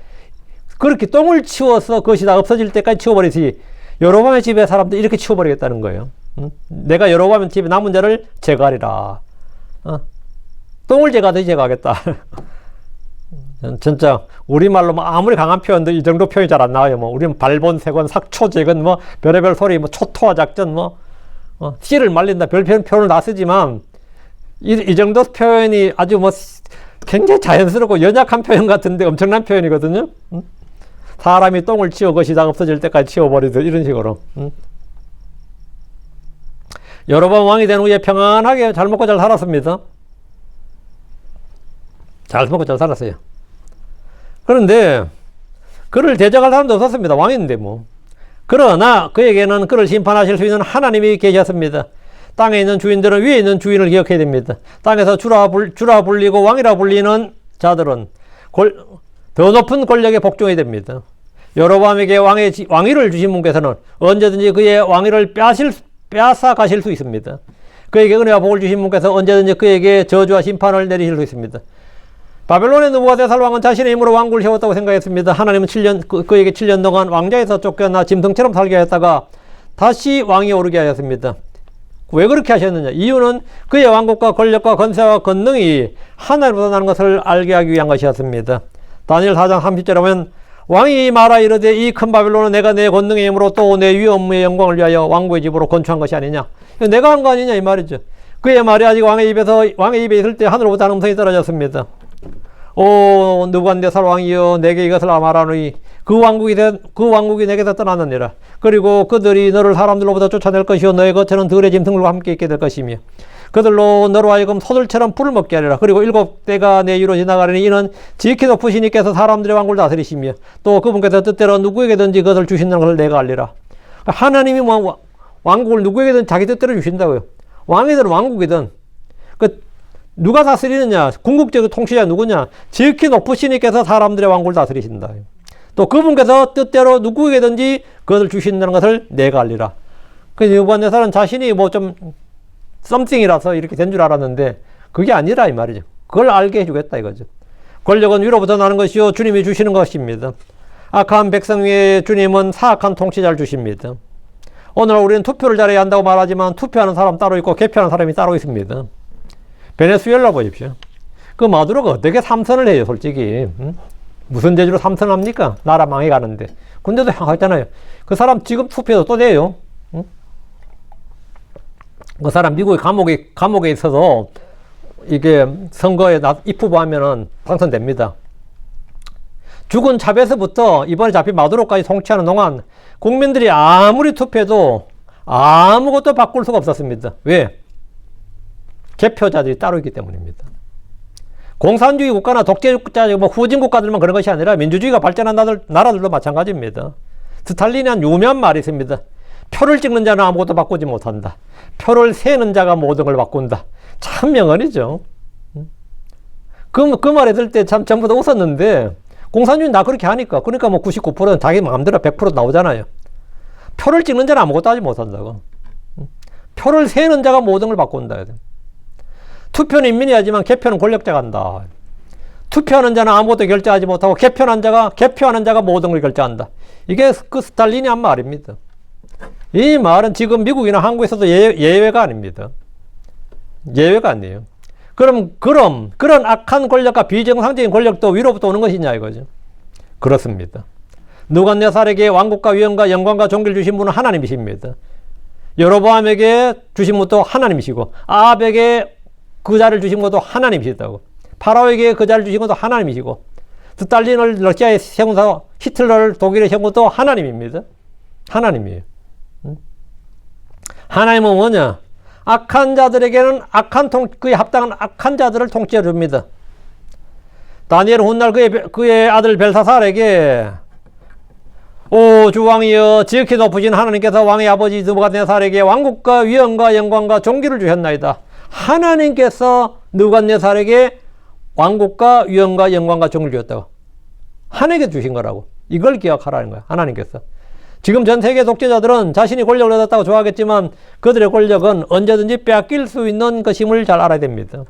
그렇게 똥을 치워서 그것이 다 없어질 때까지 치워버리지 여로보암의 집에 사람들 이렇게 치워버리겠다는 거예요. 내가 여로보암의 집에 남은 자를 제거하리라. 똥을 제거하듯이 제거하겠다. 진짜 우리말로 아무리 강한 표현도 이 정도 표현이 잘 안 나와요. 뭐 우리는 발본, 세권, 삭초제건 뭐 별의별 소리, 뭐 초토화 작전, 뭐 씨를 말린다 별별 표현을 다 쓰지만 이 정도 표현이 아주 뭐 굉장히 자연스럽고 연약한 표현 같은데 엄청난 표현이거든요. 사람이 똥을 치워 그것이 다 없어질 때까지 치워버리듯 이런 식으로. 여로보암 왕이 된 후에 평안하게 잘 먹고 잘 살았습니다. 잘 먹고 잘 살았어요. 그런데 그를 대적할 사람도 없었습니다. 왕인데 뭐. 그러나 그에게는 그를 심판하실 수 있는 하나님이 계셨습니다. 땅에 있는 주인들은 위에 있는 주인을 기억해야 됩니다. 땅에서 주라 불리고 왕이라 불리는 자들은 더 높은 권력에 복종해야 됩니다. 여로보암에게 왕위를 주신 분께서는 언제든지 그의 왕위를 빼앗아 가실 수 있습니다. 그에게 은혜와 복을 주신 분께서 언제든지 그에게 저주와 심판을 내리실 수 있습니다. 바벨론의 느부갓네살 왕은 자신의 힘으로 왕국을 세웠다고 생각했습니다. 하나님은 그에게 7년 동안 왕좌에서 쫓겨나 짐승처럼 살게 하였다가 다시 왕위에 오르게 하였습니다. 왜 그렇게 하셨느냐? 이유는 그의 왕국과 권력과 권세와 권능이 하나님으로부터 나는 것을 알게 하기 위한 것이었습니다. 다니엘 4장 30절에 보면 왕이 말하 이르되 이 큰 바벨론은 내가 내 권능의 힘으로 또 내 위엄의 영광을 위하여 왕국의 집으로 건축한 것이 아니냐. 내가 한 거 아니냐 이 말이죠. 그의 말이 아직 왕의 입에 있을 때 하늘로부터 하는 음성이 떨어졌습니다. 오 느부갓네살 왕이여 내게 이것을 말하노니 그 왕국이 내게서 떠났느니라. 그리고 그들이 너를 사람들로부터 쫓아낼 것이요 너의 겉에는 들의 짐승들과 함께 있게 될 것이며 그들로 너로 하여금 소들처럼 불을 먹게 하리라. 그리고 7대가 내 위로 지나가려니 이는 지극히 높으신 이께서 사람들의 왕국을 다스리시며 또 그분께서 뜻대로 누구에게든지 그것을 주신다는 것을 내가 알리라. 하나님이 왕국을 누구에게든 자기 뜻대로 주신다고요. 왕이든 왕국이든 누가 다스리느냐? 궁극적 통치자 누구냐? 지극히 높으신 이께서 사람들의 왕국을 다스리신다. 또 그분께서 뜻대로 누구에게든지 그것을 주신다는 것을 내가 알리라. 그래서 느부갓네살은 자신이 뭐 좀 썸띵이라서 이렇게 된 줄 알았는데 그게 아니라 이 말이죠. 그걸 알게 해주겠다 이거죠. 권력은 위로부터 나는 것이요 주님이 주시는 것입니다. 악한 백성 위에 주님은 사악한 통치자를 주십니다. 오늘 우리는 투표를 잘해야 한다고 말하지만 투표하는 사람 따로 있고 개표하는 사람이 따로 있습니다. 베네수엘라 보십시오. 그 마두로가 어떻게 삼선을 해요, 솔직히. 응? 무슨 재주로 삼선합니까? 나라 망해가는데. 근데도 향하잖아요. 그 사람 지금 투표도 또 돼요. 응? 그 사람 미국의 감옥에 있어서 이게 선거에 입후보하면은 당선됩니다. 죽은 차베스부터 이번에 잡힌 마두로까지 통치하는 동안 국민들이 아무리 투표해도 아무것도 바꿀 수가 없었습니다. 왜? 개표자들이 따로 있기 때문입니다. 공산주의 국가나 독재국가, 후진 국가들만 그런 것이 아니라 민주주의가 발전한 나라들도 마찬가지입니다. 스탈린이 한 유명한 말이 있습니다. 표를 찍는 자는 아무것도 바꾸지 못한다. 표를 세는 자가 모든 걸 바꾼다. 참 명언이죠. 그 말 했을 때 참 전부 다 웃었는데 공산주의 나 그렇게 하니까 그러니까 뭐 99%는 자기 마음대로 100% 나오잖아요. 표를 찍는 자는 아무것도 하지 못한다고. 표를 세는 자가 모든 걸 바꾼다. 투표는 인민이 하지만 개표는 권력자가 한다. 투표하는 자는 아무것도 결정하지 못하고 개표하는 자가 모든 걸 결정한다. 이게 그 스탈린이 한 말입니다. 이 말은 지금 미국이나 한국에서도 예외가 아닙니다. 예외가 아니에요. 그럼 그런 악한 권력과 비정상적인 권력도 위로부터 오는 것이냐 이거죠. 그렇습니다. 느부갓네살에게 왕국과 위엄과 영광과 존귀를 주신 분은 하나님이십니다. 여로보암에게 주신 분도 하나님이시고 아합에게 그 자를 주신 것도 하나님이시다고. 파라오에게 그 자를 주신 것도 하나님이시고 스탈린을 러시아에 세운서 히틀러를 독일에 세운 것도 하나님입니다. 하나님이에요. 하나님은 뭐냐? 악한 자들에게는 그에 합당한 악한 자들을 통치해 줍니다. 다니엘은 훗날 그의 아들 벨사살에게 오 주왕이여 지극히 높으신 하나님께서 왕의 아버지 느부갓네살에게 왕국과 위엄과 영광과 존귀를 주셨나이다. 하나님께서 느부갓네살에게 왕국과 위엄과 영광과 존귀를 주셨다고. 하나님께 주신 거라고. 이걸 기억하라는 거야. 하나님께서. 지금 전 세계 독재자들은 자신이 권력을 얻었다고 좋아하겠지만 그들의 권력은 언제든지 빼앗길 수 있는 것임을 잘 알아야 됩니다.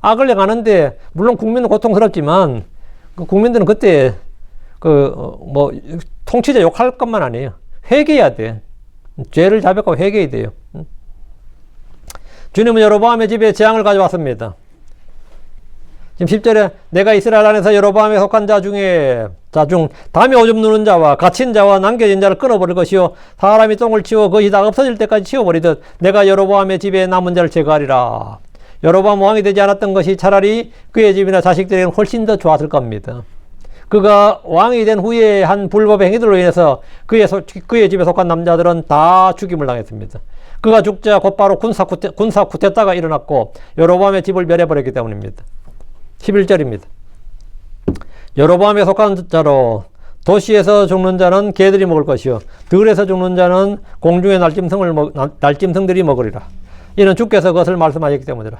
악을 행하는데 물론 국민은 고통스럽지만 국민들은 그때 통치자 욕할 것만 아니에요. 회개해야 돼. 죄를 자백하고 회개해야 돼요. 주님은 여로보암의 집에 재앙을 가져왔습니다. 지금 10절에 내가 이스라엘 안에서 여로보암에 속한 자 중 담에 오줌 누는 자와 갇힌 자와 남겨진 자를 끊어버릴 것이요 사람이 똥을 치워 그것이 다 없어질 때까지 치워버리듯 내가 여로보암의 집에 남은 자를 제거하리라. 여로보암 왕이 되지 않았던 것이 차라리 그의 집이나 자식들에게는 훨씬 더 좋았을 겁니다. 그가 왕이 된 후에 한 불법의 행위들로 인해서 그의 집에 속한 남자들은 다 죽임을 당했습니다. 그가 죽자 곧바로 군사 쿠데타가 일어났고 여로보암의 집을 멸해버렸기 때문입니다. 11절입니다. 여로보암에 속한 자로 도시에서 죽는 자는 개들이 먹을 것이요 들에서 죽는 자는 공중의 날짐승들이 먹으리라. 이는 주께서 그것을 말씀하셨기 때문이라.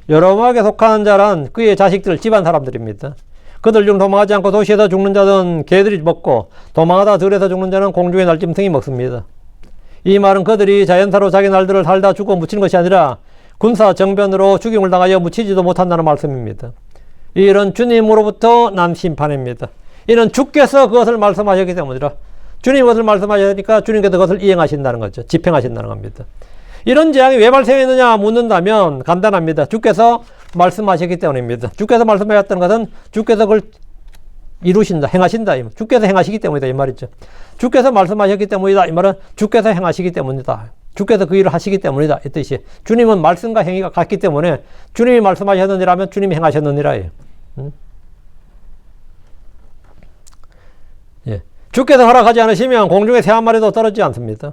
여로보암에 속한 자란 그의 자식들 집안 사람들입니다. 그들 중 도망하지 않고 도시에서 죽는 자는 개들이 먹고 도망하다 들에서 죽는 자는 공중의 날짐승이 먹습니다. 이 말은 그들이 자연사로 자기 날들을 살다 죽어 묻히는 것이 아니라 군사 정변으로 죽임을 당하여 묻히지도 못한다는 말씀입니다. 이런 주님으로부터 난 심판입니다. 이는 주께서 그것을 말씀하셨기 때문이라. 주님이 그것을 말씀하셨으니까 주님께서 그것을 이행하신다는 거죠. 집행하신다는 겁니다. 이런 재앙이 왜 발생했느냐 묻는다면 간단합니다. 주께서 말씀하셨기 때문입니다. 주께서 말씀하셨다는 것은 주께서 그걸 이루신다, 행하신다. 주께서 행하시기 때문이다 이 말이죠. 주께서 말씀하셨기 때문이다 이 말은 주께서 행하시기 때문이다. 주께서 그 일을 하시기 때문이다 이 뜻이. 주님은 말씀과 행위가 같기 때문에 주님이 말씀하셨느니라면 주님이 행하셨느니라예요. 예. 주께서 허락하지 않으시면 공중에 새 한 마리도 떨어지지 않습니다.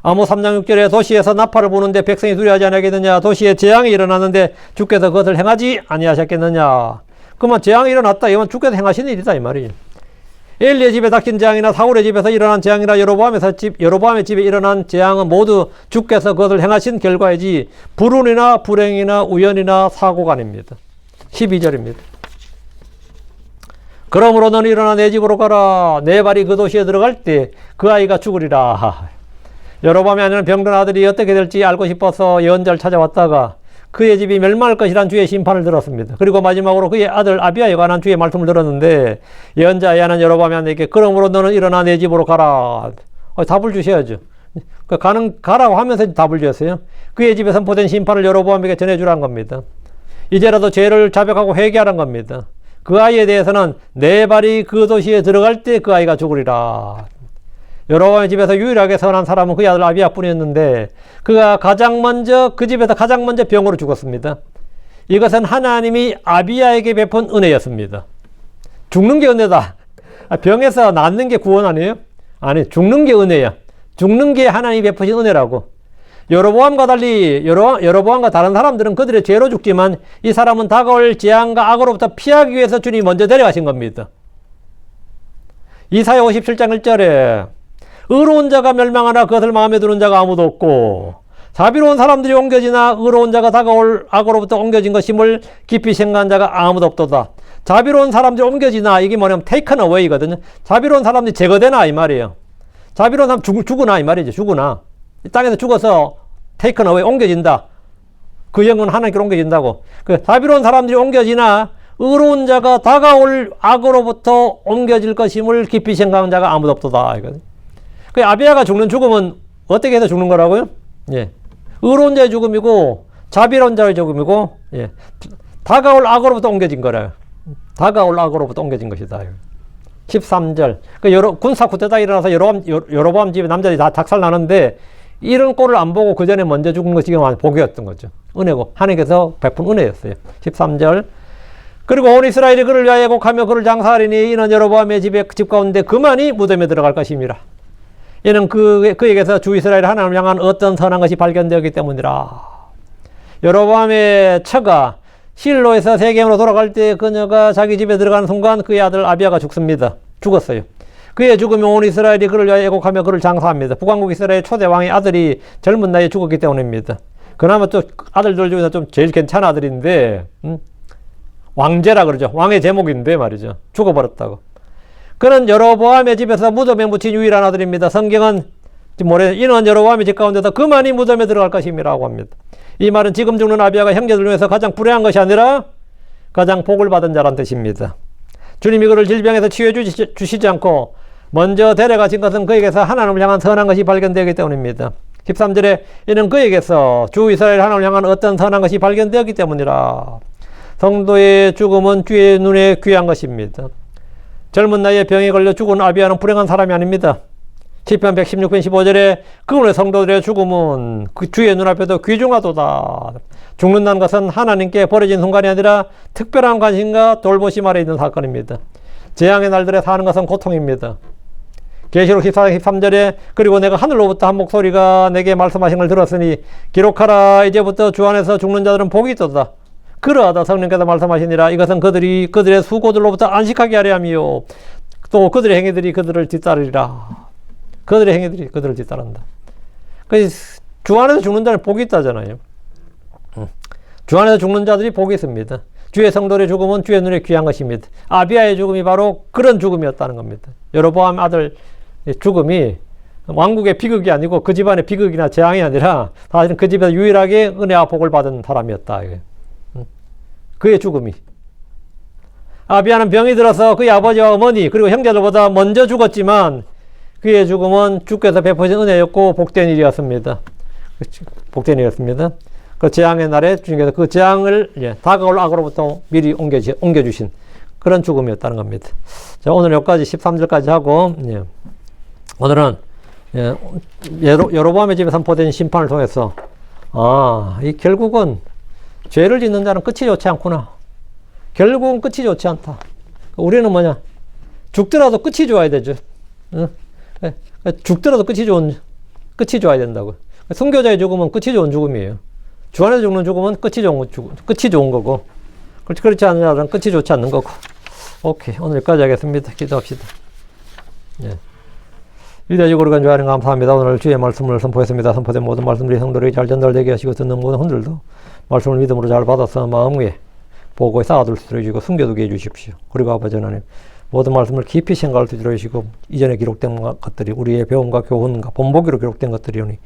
아모 3장 6절에 도시에서 나팔을 부는데 백성이 두려워하지 아니하겠느냐. 도시에 재앙이 일어났는데 주께서 그것을 행하지 아니하셨겠느냐. 그러면 재앙이 일어났다. 이건 주께서 행하신 일이다 이 말이에요. 엘리의 집에 닥친 재앙이나 사울의 집에서 일어난 재앙이나 여로보암의 집에 일어난 재앙은 모두 주께서 그것을 행하신 결과이지 불운이나 불행이나 우연이나 사고가 아닙니다. 12절입니다. 그러므로 너는 일어나 내 집으로 가라. 내 발이 그 도시에 들어갈 때 그 아이가 죽으리라. 여로보암이 아니는 병든 아들이 어떻게 될지 알고 싶어서 예언자를 찾아왔다가 그의 집이 멸망할 것이란 주의 심판을 들었습니다. 그리고 마지막으로 그의 아들 아비야에 관한 주의 말씀을 들었는데 예언자 아야는 여로보암이 아내에게 그러므로 너는 일어나 내 집으로 가라. 답을 주셔야죠. 가라고 하면서 답을 주었어요. 그의 집에 선포된 심판을 여로보암에게 전해주라는 겁니다. 이제라도 죄를 자백하고 회개하라는 겁니다. 그 아이에 대해서는 내 발이 그 도시에 들어갈 때 그 아이가 죽으리라. 여로보암의 집에서 유일하게 선한 사람은 그의 아들 아비야뿐이었는데 그가 그 집에서 가장 먼저 병으로 죽었습니다. 이것은 하나님이 아비야에게 베푼 은혜였습니다. 죽는 게 은혜다. 병에서 낫는 게 구원 아니에요? 아니, 죽는 게 은혜야. 죽는 게 하나님이 베푸신 은혜라고. 여로보암과 달리 여로보암과 다른 사람들은 그들의 죄로 죽지만 이 사람은 다가올 재앙과 악으로부터 피하기 위해서 주님이 먼저 데려가신 겁니다. 이사야 57장 1절에 의로운 자가 멸망하나 그것을 마음에 두는 자가 아무도 없고 자비로운 사람들이 옮겨지나 의로운 자가 다가올 악으로부터 옮겨진 것임을 깊이 생각한 자가 아무도 없도다. 자비로운 사람들이 옮겨지나 이게 뭐냐면 taken away거든요. 자비로운 사람들이 제거되나 이 말이에요. 자비로운 사람 죽으나 이 말이죠. 죽으나 이 땅에서 죽어서 taken away 옮겨진다. 그 영은 하나님께로 옮겨진다고. 그 자비로운 사람들이 옮겨지나 의로운 자가 다가올 악으로부터 옮겨질 것임을 깊이 생각한 자가 아무도 없도다. 이거든. 그 아비야가 죽는 죽음은 어떻게 해서 죽는 거라고요? 예. 의로운 자의 죽음이고 자비로운 자의 죽음이고 예. 다가올 악으로부터 옮겨진 거래요. 다가올 악으로부터 옮겨진 것이다. 13절. 그 군사 쿠데타 일어나서 여로보암 집에 남자들이 다 작살나는데 이런 꼴을 안 보고 그 전에 먼저 죽은 것이 복이었던 거죠. 은혜고 하나님께서 베푼 은혜였어요. 13절. 그리고 온 이스라엘이 그를 위하여 애곡하며 그를 장사하리니 이는 여로보암의 집 가운데 그만이 무덤에 들어갈 것임이라. 이는 그에게서 주 이스라엘 하나님을 향한 어떤 선한 것이 발견되었기 때문이라. 여로보암의 처가 실로에서 세겜으로 돌아갈 때 그녀가 자기 집에 들어가는 순간 그의 아들 아비야가 죽습니다. 죽었어요. 그의 죽음이 온 이스라엘이 그를 위하여 애곡하며 그를 장사합니다. 북왕국 이스라엘 초대 왕의 아들이 젊은 나이에 죽었기 때문입니다. 그나마 또 아들들 중에서 좀 제일 괜찮은 아들인데 왕제라 그러죠. 왕의 제목인데 말이죠. 죽어버렸다고. 그는 여로보암의 집에서 무덤에 묻힌 유일한 아들입니다. 성경은 이는 여로보암의 집 가운데서 그만이 무덤에 들어갈 것임이라고 합니다. 이 말은 지금 죽는 아비야가 형제들 중에서 가장 불행한 것이 아니라 가장 복을 받은 자란 뜻입니다. 주님이 그를 질병에서 치유해 주시지 않고 먼저 데려가신 것은 그에게서 하나님을 향한 선한 것이 발견되기 때문입니다. 13절에 이는 그에게서 주 이스라엘 하나님을 향한 어떤 선한 것이 발견되었기 때문이라. 성도의 죽음은 주의 눈에 귀한 것입니다. 젊은 나이에 병에 걸려 죽은 아비야는 불행한 사람이 아닙니다. 시편 116편 15절에 그분의 성도들의 죽음은 그 주의 눈앞에도 귀중하도다. 죽는다는 것은 하나님께 버려진 순간이 아니라 특별한 관심과 돌보심 아래 있는 사건입니다. 재앙의 날들에 사는 것은 고통입니다. 계시록 14장 13절에 그리고 내가 하늘로부터 한 목소리가 내게 말씀하신 걸 들었으니 기록하라. 이제부터 주 안에서 죽는 자들은 복이 있도다. 그러하다 성령께서 말씀하시니라. 이것은 그들의 수고들로부터 안식하게 하려 함이요 또 그들의 행위들이 그들을 뒤따르리라. 그들의 행위들이 그들을 뒤따른다. 주 안에서 죽는 자는 복이 있다잖아요. 주 안에서 죽는 자들이 복이 있습니다. 주의 성도의 죽음은 주의 눈에 귀한 것입니다. 아비야의 죽음이 바로 그런 죽음이었다는 겁니다. 여로보암 아들 죽음이 왕국의 비극이 아니고 그 집안의 비극이나 재앙이 아니라 사실은 그 집에서 유일하게 은혜와 복을 받은 사람이었다. 그의 죽음이. 아비야는 병이 들어서 그의 아버지와 어머니 그리고 형제들보다 먼저 죽었지만 그의 죽음은 주께서 베푸신 은혜였고 복된 일이었습니다. 복된 일이었습니다. 그 재앙의 날에 주님께서 그 재앙을 다가올 악으로부터 미리 옮겨주신 그런 죽음이었다는 겁니다. 자, 오늘 여기까지 13절까지 하고 오늘은 여로보암의 집에 선포된 심판을 통해서 이 결국은 죄를 짓는 자는 끝이 좋지 않구나. 결국은 끝이 좋지 않다. 우리는 뭐냐? 죽더라도 끝이 좋아야 되죠. 죽더라도 끝이 좋아야 된다고. 순교자의 죽음은 끝이 좋은 죽음이에요. 주 안에서 죽는 죽음은 끝이 좋은 거고. 그렇지 않은 자들은 끝이 좋지 않는 거고. 오케이. 오늘 여기까지 하겠습니다. 기도합시다. 위대하시고 거룩한 주 하나님 감사합니다. 오늘 주의 말씀을 선포했습니다. 선포된 모든 말씀들이 성도들에게 잘 전달되게 하시고 듣는 모든 흔들도 말씀을 믿음으로 잘 받아서 마음 위에 보고에 쌓아둘 수 있도록 해주시고 숨겨두게 해주십시오. 그리고 아버지 하나님 모든 말씀을 깊이 생각할 수 있도록 해주시고 이전에 기록된 것들이 우리의 배움과 교훈과 본보기로 기록된 것들이오니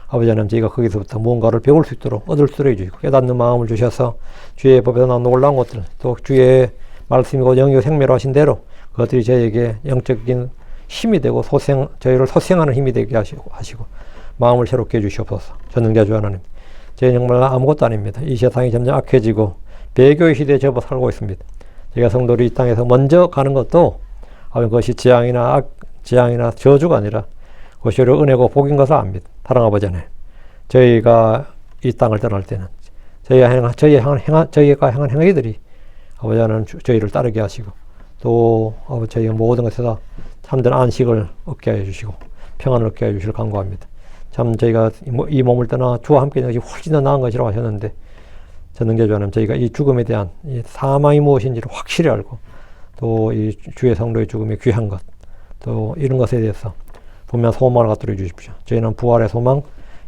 아버지 하나님 저희가 거기서부터 무언가를 배울 수 있도록 얻을 수 있도록 해주시고 깨닫는 마음을 주셔서 주의 법에서 나온 놀라운 것들 또 주의 말씀이고 영이고 생명으로 하신 대로 그것들이 저희에게 영적인 힘이 되고 저희를 소생하는 힘이 되게 하시고 마음을 새롭게 해주시옵소서. 전능자주 하나님, 저희 정말 아무것도 아닙니다. 이 세상이 점점 악해지고 배교의 시대에 접어 살고 있습니다. 저희가 성도들이 이 땅에서 먼저 가는 것도 그것이 재앙이나 저주가 아니라 그것이 오히려 은혜고 복인 것을 압니다. 사랑하는 아버지 하나님, 저희가 이 땅을 떠날 때는 저희가 행한 행위들이 아버지 하나님 저희를 따르게 하시고 또 저희가 모든 것에서 참된 안식을 얻게 해주시고 평안을 얻게 해주시길 간구합니다. 참 저희가 이 몸을 떠나 주와 함께 있는 것이 훨씬 더 나은 것이라고 하셨는데 전능자주 하나님, 저희가 이 죽음에 대한 이 사망이 무엇인지를 확실히 알고 또 이 주의 성도의 죽음이 귀한 것 또 이런 것에 대해서 분명 소망을 갖도록 해주십시오. 저희는 부활의 소망,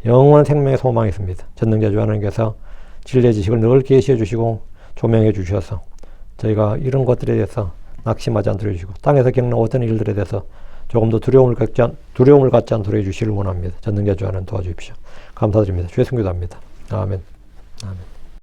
영원한 생명의 소망이 있습니다. 전능자주 하나님께서 진리의 지식을 늘 계시해 주시고 조명해 주셔서 저희가 이런 것들에 대해서 낙심하지 않도록 해주시고 땅에서 겪는 어떤 일들에 대해서 조금 더 두려움을 갖지 않도록 해주시길 원합니다. 전능자주 하나님 도와주십시오. 감사드립니다. 주의 성교도합니다. 아멘. 아멘.